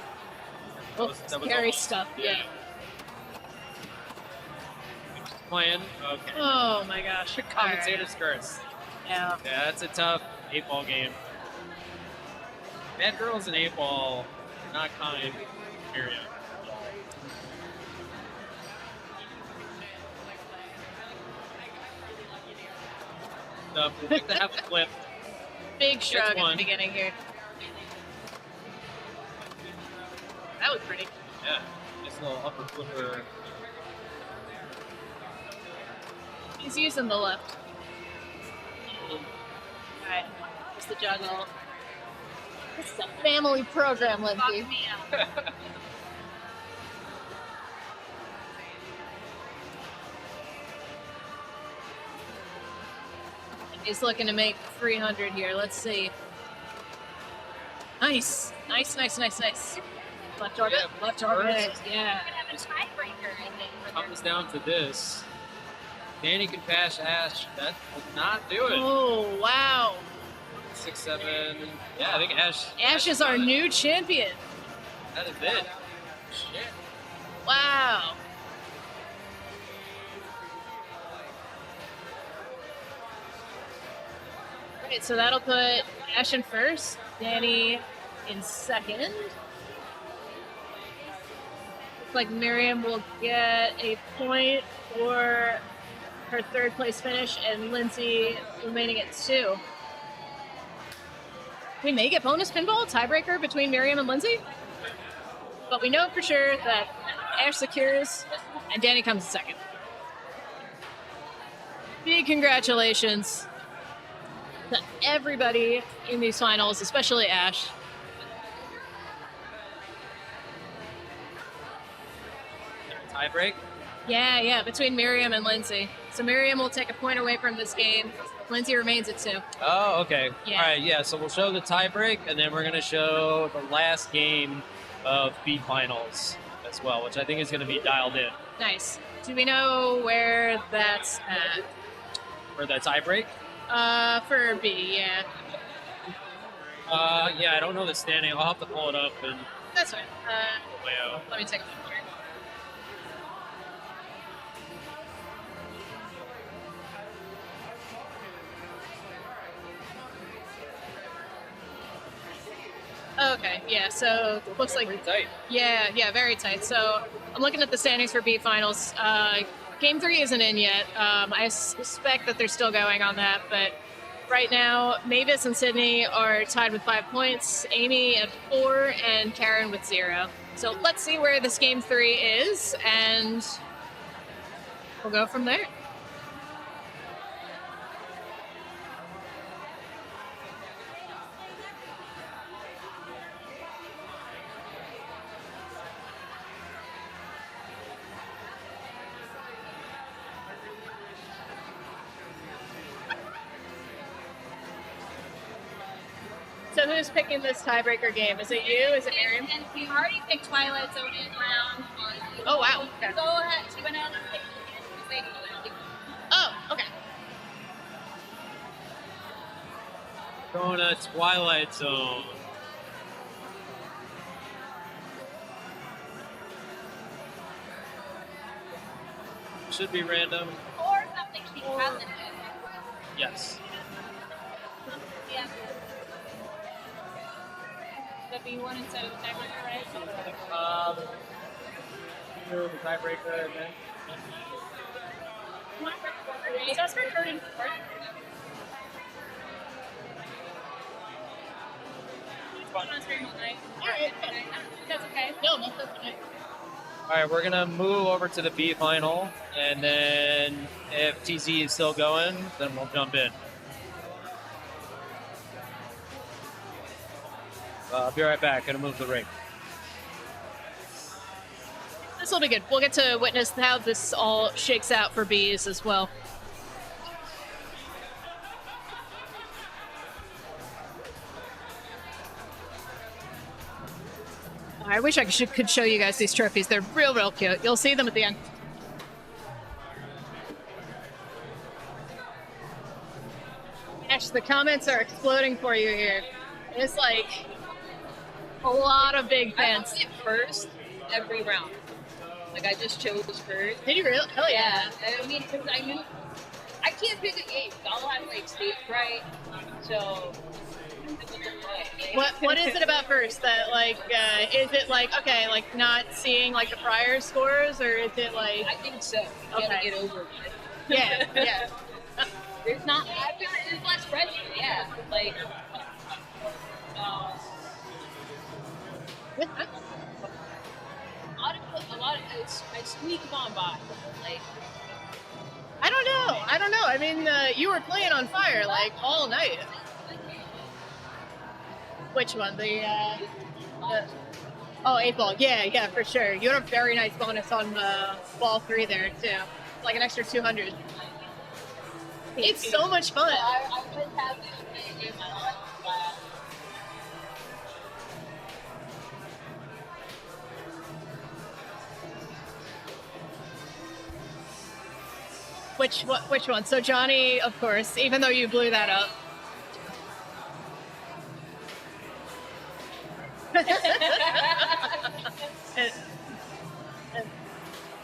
Oh, scary stuff. Yeah. Playing. Okay. Oh my gosh. Commentator's curse. Yeah. Yeah, that's a tough 8-ball game. Bad girls in 8-ball, not kind. Area. We like to have a flip. Big shrug at one. the beginning here. That was pretty. Yeah, nice little upper flipper. He's using the left. Alright, here's the juggle. This is a family program, Lindsay. He's looking to make 300 here. Let's see. Nice. Nice. Left orbit. Yeah, Left orbit. first. Yeah. Comes down to this. Danny can pass Ash. That would not do it. Oh, wow. 6, 7. Yeah, I think Ash. Ash is our new champion. That is it. Shit. Wow. Right, so that'll put Ash in first, Danny in second. Looks like Miriam will get a point for her third place finish, and Lindsay remaining at 2. We may get bonus pinball tiebreaker between Miriam and Lindsay, but we know for sure that Ash secures and Danny comes in second. Big congratulations to everybody in these finals, especially Ash. Tie break. Yeah, between Miriam and Lindsay. So Miriam will take a point away from this game. Lindsay remains at 2. Oh, okay. Yeah. All right, yeah. So we'll show the tie break, and then we're gonna show the last game of B finals as well, which I think is gonna be dialed in Nice. Do we know where that's at? for the tie break. For B, yeah. Yeah, I don't know the standing. I'll have to pull it up and. That's fine. Wow. Let me take a look. Okay, yeah, so looks like Pretty tight. yeah, very tight. So I'm looking at the standings for B finals. Game 3 isn't in yet. I suspect that they're still going on that, but right now Mavis and Sydney are tied with 5 points, Amy at 4, and Karen with 0. So let's see where this game 3 is, and we'll go from there. So who's picking this tiebreaker game? Is it you? Is it Miriam? And we already picked Twilight Zone in round 1. Oh, wow. Okay. Go ahead. She went out and picked it. Oh, okay. Going to Twilight Zone. Should be random. Or something she hasn't been. Yes. Yeah. The B1 instead of the tiebreaker, right? Do the tiebreaker and then. Is that for third and fourth? On stream all night. Alright. That's okay. No, that's okay. All right, we're gonna move over to the B final, and then if TZ is still going, then we'll jump in. I'll be right back. Gonna move the ring. This will be good. We'll get to witness how this all shakes out for bees as well. I wish I could show you guys these trophies. They're real cute. You'll see them at the end. Ash, the comments are exploding for you here. It's like a lot of big I fans. always get first every round. Like I just chose first. Did you really? Hell yeah. I mean, because I knew I can't pick a game. I'll have like stage fright. So. What is it about first that like is it like okay like not seeing like the prior scores, or is it like I think so. You gotta Okay. get over it. yeah There's not. I feel like there's less pressure. Yeah. Like. A lot of I sneak on by. Like. I don't know. I mean, you were playing on fire like all night. Which one? The 8-ball. Yeah, for sure. You had a very nice bonus on ball 3 there too, like an extra 200. It's so much fun. I just have this in my life. Which one? So Johnny, of course, even though you blew that up.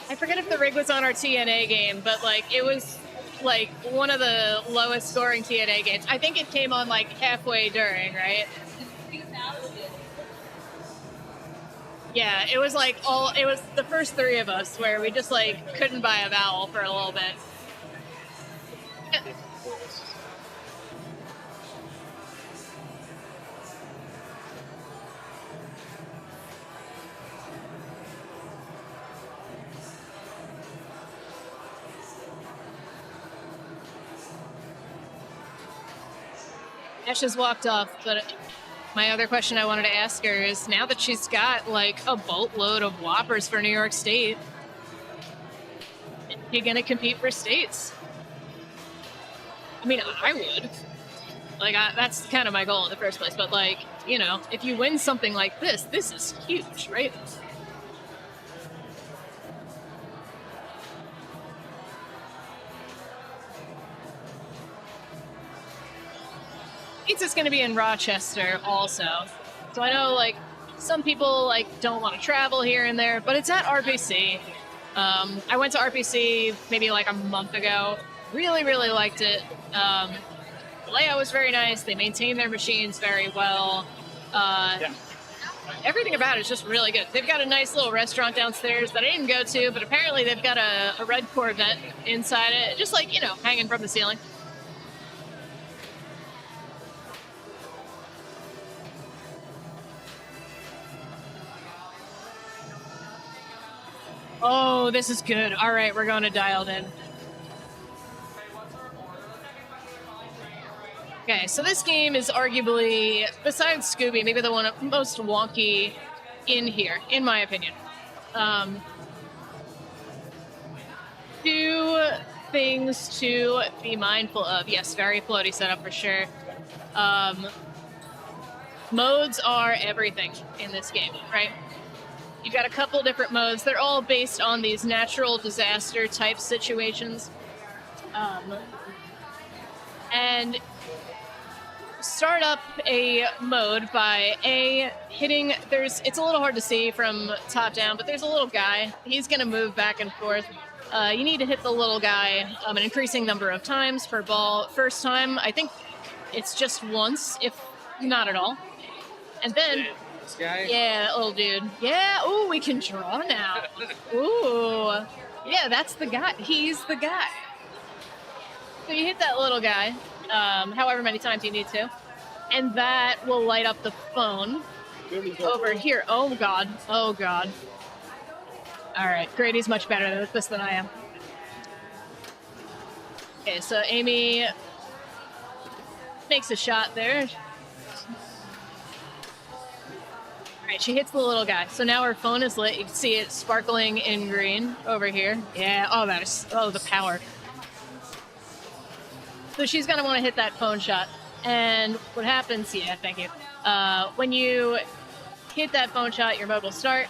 I forget if the rig was on our TNA game, but like it was like one of the lowest scoring TNA games. I think it came on like halfway during, right? Yeah, it was like it was the first three of us where we just like couldn't buy a vowel for a little bit. Ash has walked off, but my other question I wanted to ask her is, now that she's got like a boatload of Whoppers for New York State, you gonna compete for states? I mean, I would. Like, that's kind of my goal in the first place. But like, you know, if you win something like this is huge, right? It's going to be in Rochester also. So I know like some people like don't want to travel here and there, but it's at RPC. I went to RPC maybe like a month ago. Really, really liked it. The layout was very nice. They maintain their machines very well. Everything about it is just really good. They've got a nice little restaurant downstairs that I didn't go to, but apparently they've got a red Corvette inside it, just like, you know, hanging from the ceiling. Oh, this is good. All right, we're going to Dialed In. Okay, so this game is arguably, besides Scooby, maybe the one most wonky in here, in my opinion. Two things to be mindful of. Yes, very floaty setup for sure. Modes are everything in this game, right? You've got a couple different modes. They're all based on these natural disaster type situations. And start up a mode by hitting, it's a little hard to see from top down, but there's a little guy. He's going to move back and forth. You need to hit the little guy an increasing number of times per ball. First time, I think it's just once, if not at all. And then... This guy? Yeah, that little dude. Yeah, ooh, we can draw now. Ooh. Yeah, that's the guy. He's the guy. So you hit that little guy, however many times you need to, and that will light up the phone over here. Oh, God. Oh, God. All right, Grady's much better at this than I am. Okay, so Amy makes a shot there. All right, she hits the little guy. So now her phone is lit. You can see it sparkling in green over here. Yeah, oh, the power. So she's going to want to hit that phone shot. And what happens, yeah, thank you. When you hit that phone shot, your mode will start.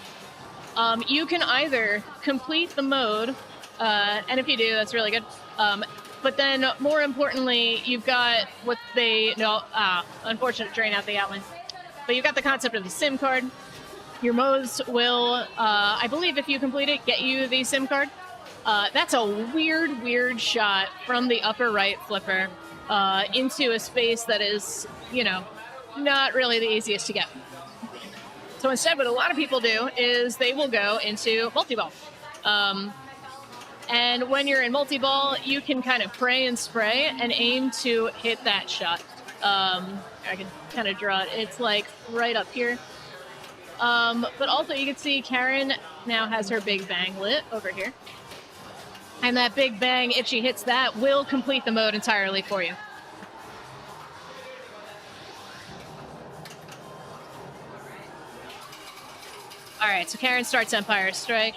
You can either complete the mode, and if you do, that's really good. But then, more importantly, you've got what unfortunate drain out the outline. But you've got the concept of the SIM card. Your modes will, I believe if you complete it, get you the SIM card. That's a weird shot from the upper right flipper into a space that is, you know, not really the easiest to get. So instead, what a lot of people do is they will go into multi-ball. And when you're in multi-ball, you can kind of pray and spray and aim to hit that shot. I can kind of draw it. It's like right up here. But also you can see Karen now has her big bang lit over here. And that big bang, if she hits that, will complete the mode entirely for you. All right, so Karen starts Empire Strike.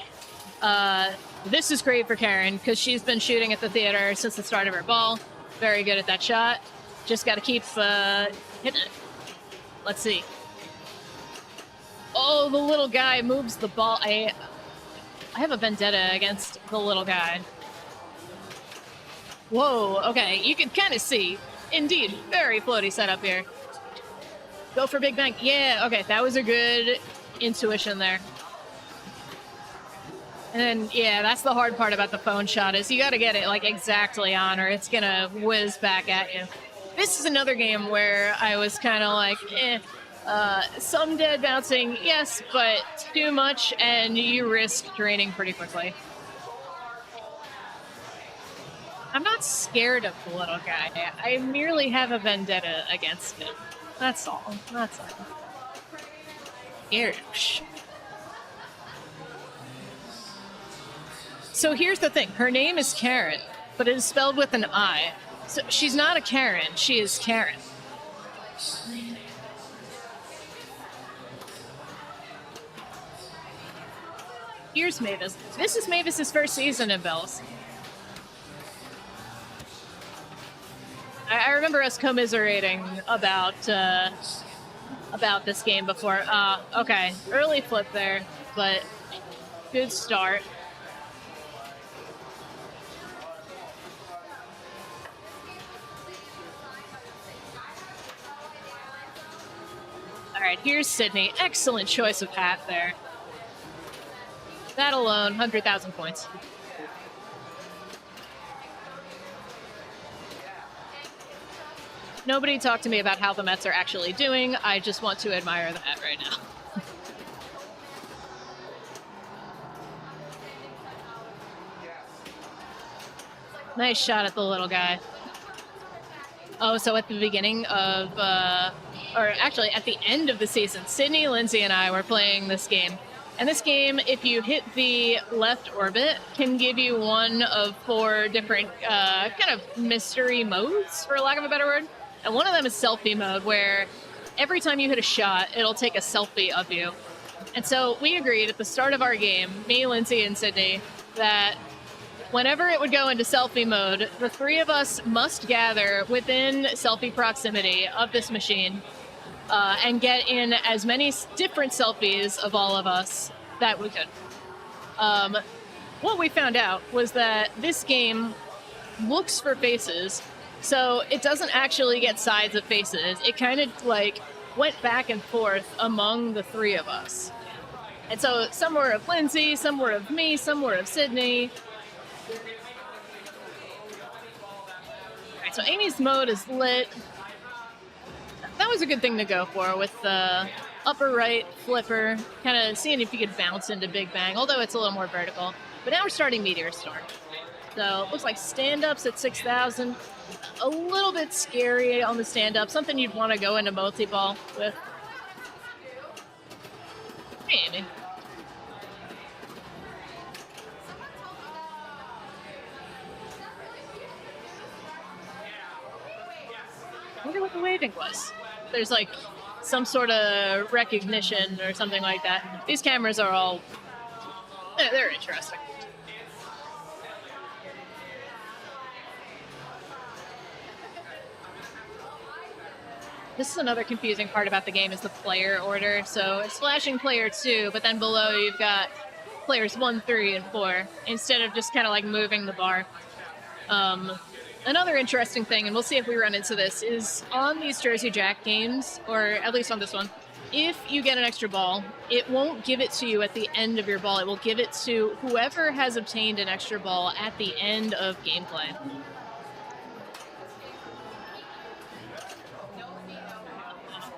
This is great for Karen because she's been shooting at the theater since the start of her ball. Very good at that shot. Just got to keep hitting it. Let's see. Oh, the little guy moves the ball. I have a vendetta against the little guy. Whoa, okay. You can kind of see. Indeed, very floaty setup here. Go for big bang. Yeah, okay. That was a good intuition there. And then, yeah, that's the hard part about the phone shot is you got to get it like exactly on, or it's gonna whiz back at you. This is another game where I was kind of like, some dead bouncing, yes, but too much, and you risk draining pretty quickly. I'm not scared of the little guy. I merely have a vendetta against him. That's all. That's all. Scared. So here's the thing. Her name is Karen, but it is spelled with an I. So she's not a Karen. She is Karen. Here's Mavis. This is Mavis's first season in Bells. I remember us commiserating about this game before. Okay, early flip there, but good start. All right, here's Sydney. Excellent choice of hat there. That alone, 100,000 points. Nobody talk to me about how the Mets are actually doing. I just want to admire that right now. Nice shot at the little guy. Oh, so at the beginning of, or actually at the end of the season, Sydney, Lindsay, and I were playing this game. And this game, if you hit the left orbit, can give you one of 4 different kind of mystery modes, for lack of a better word. And one of them is selfie mode, where every time you hit a shot, it'll take a selfie of you. And so we agreed at the start of our game, me, Lindsay, and Sydney, that whenever it would go into selfie mode, the 3 of us must gather within selfie proximity of this machine and get in as many different selfies of all of us that we could. What we found out was that this game looks for faces, so it doesn't actually get sides of faces. It kind of like went back and forth among the 3 of us. And so some were of Lindsay, some were of me, some were of Sydney. All right, so Amy's mode is lit. That was a good thing to go for with the upper right flipper, kind of seeing if you could bounce into Big Bang, although it's a little more vertical. But now we're starting Meteor Storm. So it looks like stand-ups at 6,000. A little bit scary on the stand-up, something you'd want to go into multi-ball with. Hey, Amy. I wonder what the waving was. There's like some sort of recognition or something like that. These cameras are all, they're interesting. This is another confusing part about the game is the player order. So it's flashing player 2, but then below you've got players 1, 3, and 4, instead of just kind of like moving the bar. Another interesting thing, and we'll see if we run into this, is on these Jersey Jack games, or at least on this one, if you get an extra ball, it won't give it to you at the end of your ball. It will give it to whoever has obtained an extra ball at the end of gameplay.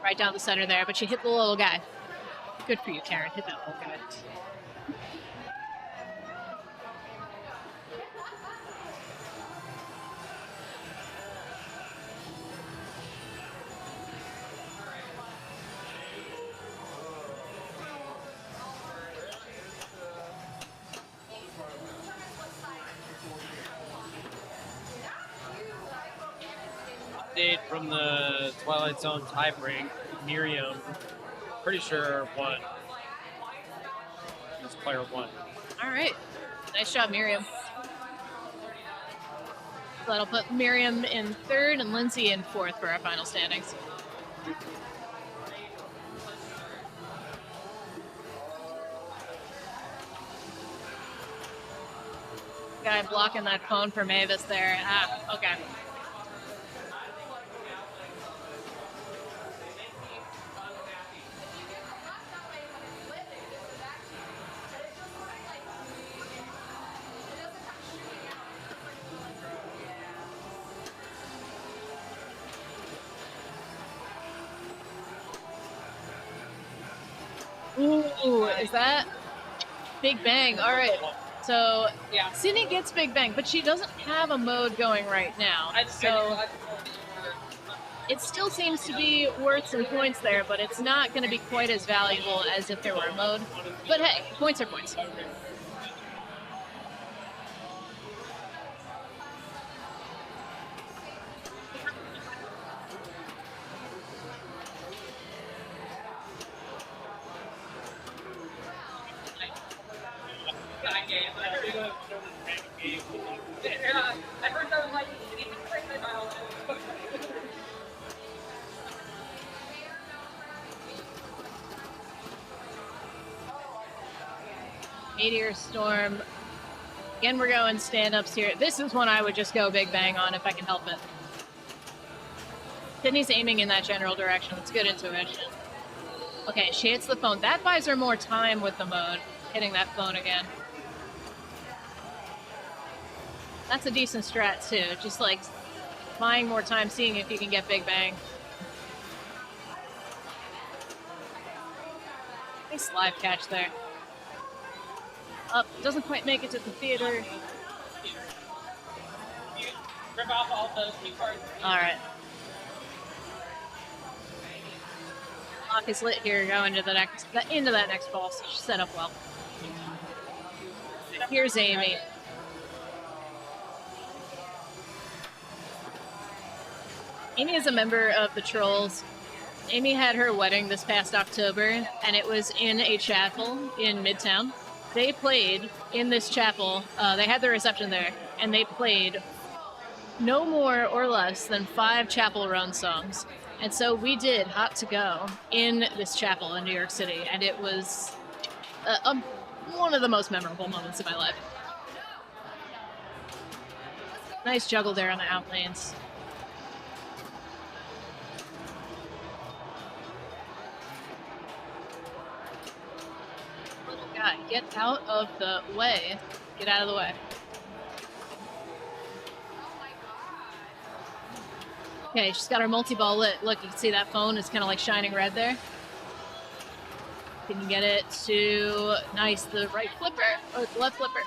Right down the center there, but you hit the little guy. Good for you, Karen. Hit that little guy. Update from the Twilight Zone tiebreak. Miriam, pretty sure won. This player 1. All right. Nice job, Miriam. So that'll put Miriam in 3rd and Lindsay in 4th for our final standings. Guy blocking that phone for Mavis there. Ah, okay. is that Big Bang? All right. So Yeah. Sydney gets Big Bang, but she doesn't have a mode going right now. So it still seems to be worth some points there, but it's not going to be quite as valuable as if there were a mode. But hey, points are points. I heard that was like, Meteor Storm. Again, we're going stand-ups here. This is one I would just go Big Bang on if I can help it. Sydney's aiming in that general direction. It's good intuition. Okay, she hits the phone. That buys her more time with the mode, hitting that phone again. That's a decent strat, too. Just, like, buying more time, seeing if you can get Big Bang. Nice live catch there. Up, doesn't quite make it to the theater. rip off all those new cards. Alright. Lock is lit here, going to the next, into that next ball, so she's set up well. Here's Amy. Amy is a member of the Trolls. Amy had her wedding this past October, and it was in a chapel in Midtown. They played in this chapel, they had their reception there, and they played no more or less than 5 Chapel Run songs. And so we did Hot to Go in this chapel in New York City, and it was one of the most memorable moments of my life. Nice juggle there on the out lanes. Little guy, get out of the way. Get out of the way. Okay, she's got her multi-ball lit. Look, you can see that phone is kind of like shining red there. Can you get it to, nice, the right flipper, or the left flipper.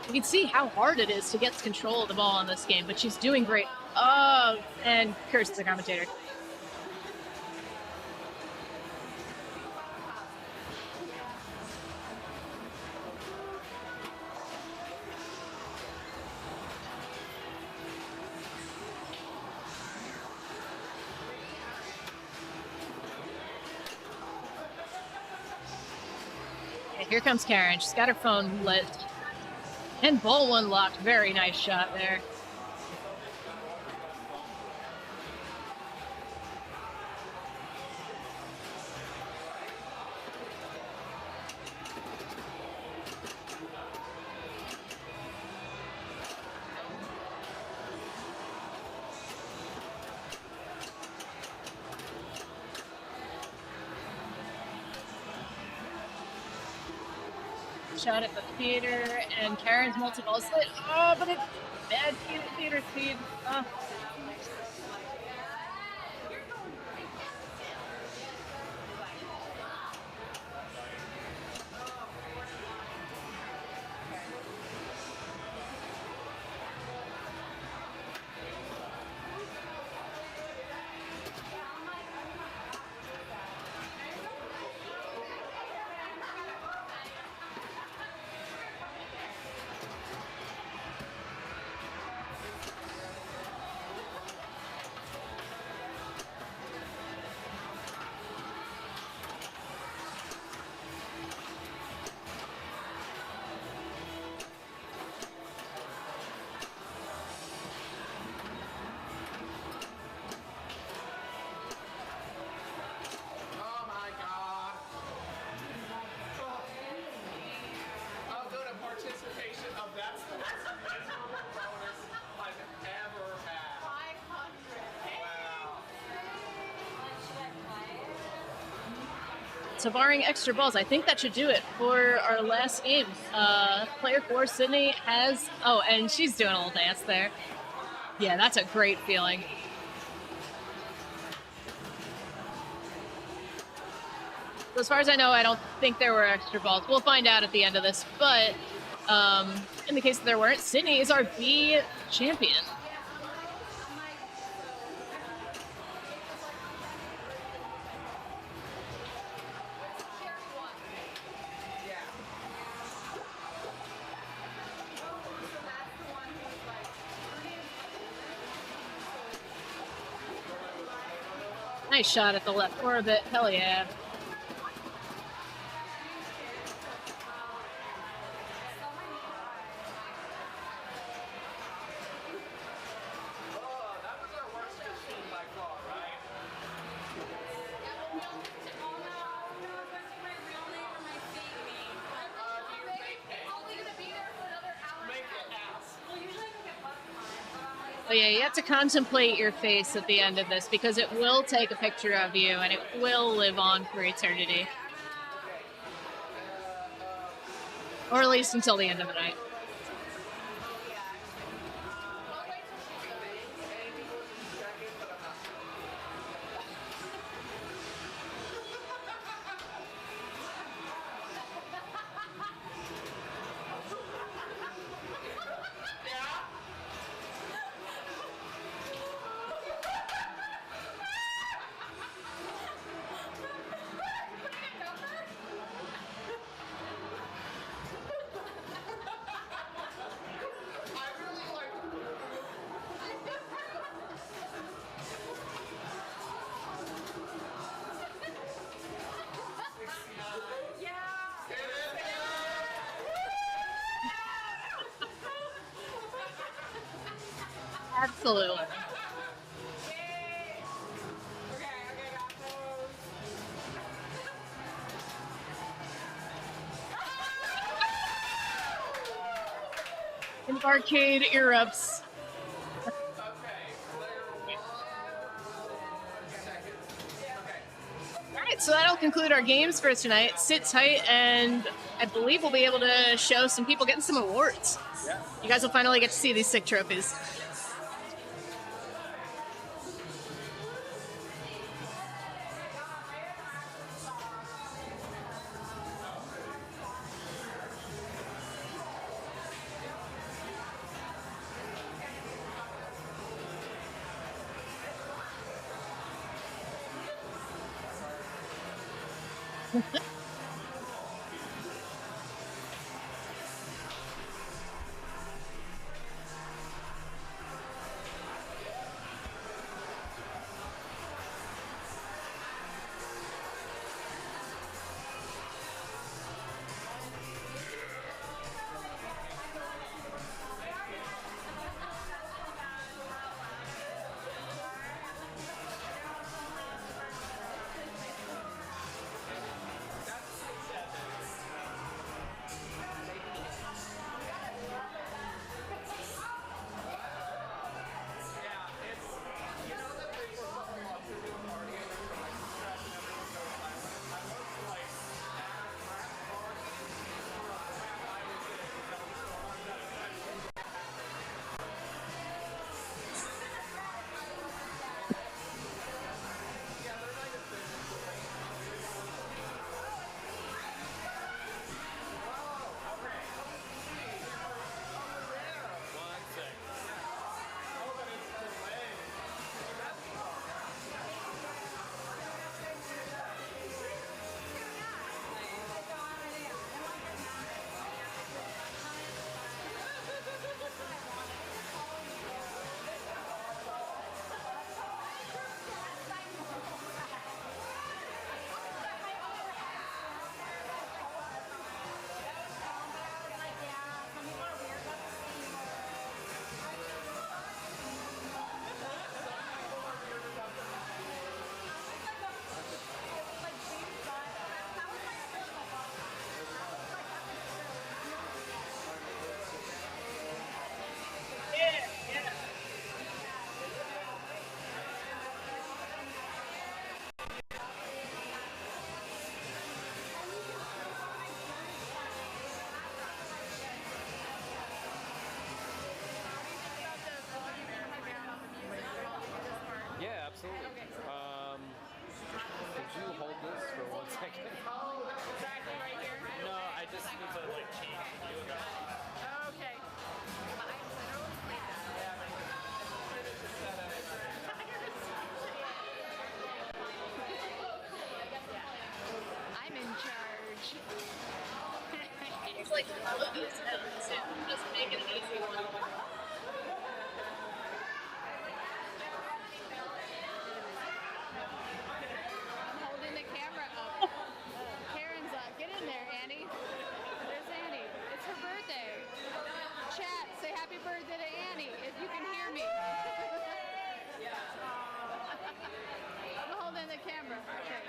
You can see how hard it is to get control of the ball in this game, but she's doing great. Oh, and curse the commentator. Here comes Karen. She's got her phone lit. And ball one locked. Very nice shot there. Shot at the theater, and Karen's multi-ball slit. Oh, but it's bad theater speed. Oh. Oh my god. How good a participation of that's the most miserable bonus I've ever had. 500. Wow. So barring extra balls, I think that should do it for our last game. Player 4, Sydney, has... Oh, and she's doing a little dance there. Yeah, that's a great feeling. As far as I know, I don't think there were extra balls. We'll find out at the end of this. But in the case that there weren't, Sydney is our B champion. Nice shot at the left orbit. Hell yeah. Oh, that was our worst machine by far, right? Make it ass. But yeah, you have to contemplate your face at the end of this because it will take a picture of you and it will live on for eternity. Or at least until the end of the night. Absolutely. And arcade erupts. Alright, so that'll conclude our games for tonight. Sit tight, and I believe we'll be able to show some people getting some awards. You guys will finally get to see these sick trophies. like melodies too. Doesn't make it an easy one. I'm holding the camera up. Karen's get in there, Annie. There's Annie. It's her birthday. Chat, say happy birthday to Annie if you can hear me. I'm holding the camera. Okay.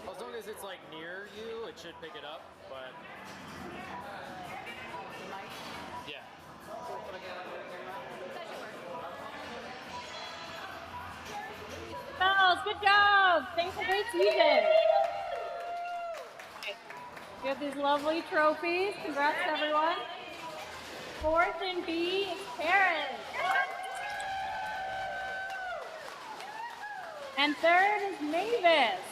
As long as it's like near you, it should pick it up. But yeah. Bells, good job. Thanks for great season. You have these lovely trophies. Congrats to everyone. Fourth in B is Karen. And third is Mavis.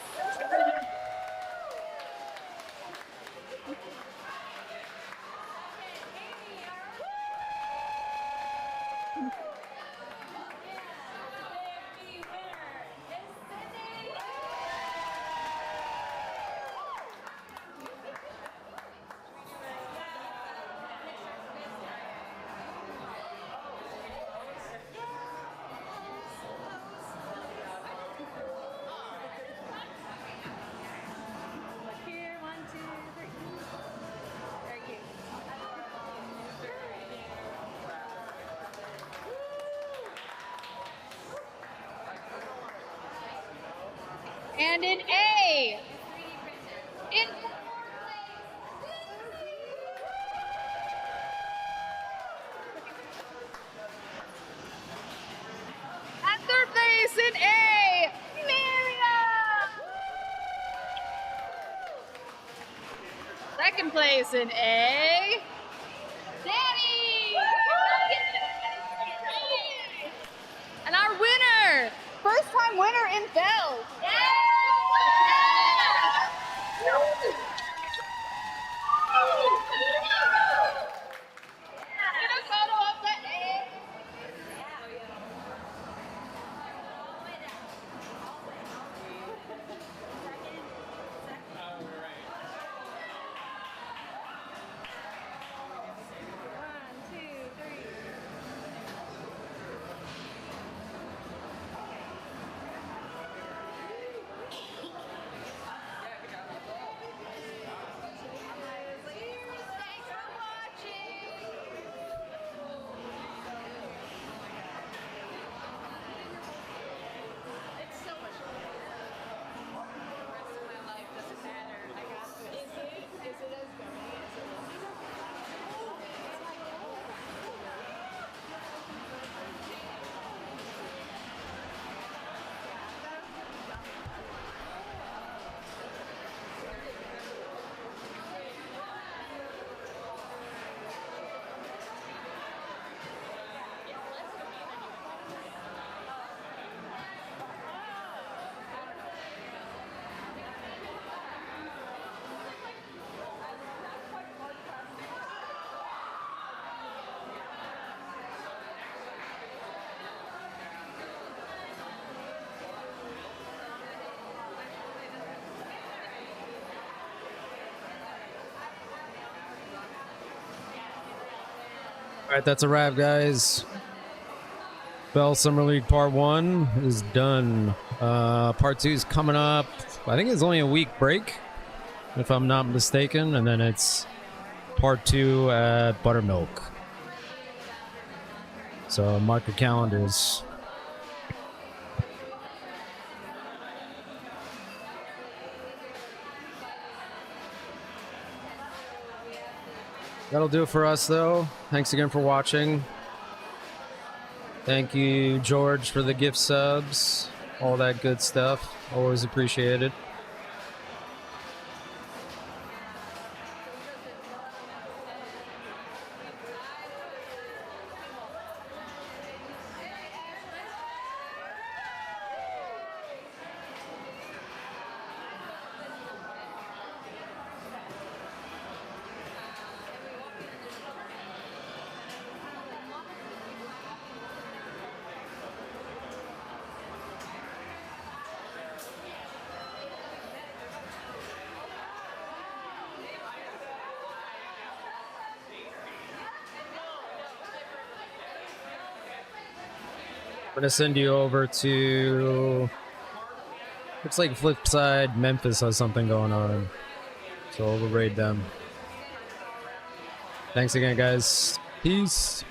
Here, 1, 2, 3. Very cute. And in A, in at third place in A, Miriam. Second place in A, Danny. And our winner, first time winner in Bells. Get a photo of the A. All right, that's a wrap, guys. Bell Summer League Part 1 is done. Part 2 is coming up. I think it's only a week break, if I'm not mistaken. And then it's Part 2 at Buttermilk. So mark your calendars. That'll do it for us, though. Thanks again for watching. Thank you, George, for the gift subs. All that good stuff. Always appreciated. I'm gonna send you over to, looks like Flipside Memphis has something going on, so we'll raid them. Thanks again, guys. Peace.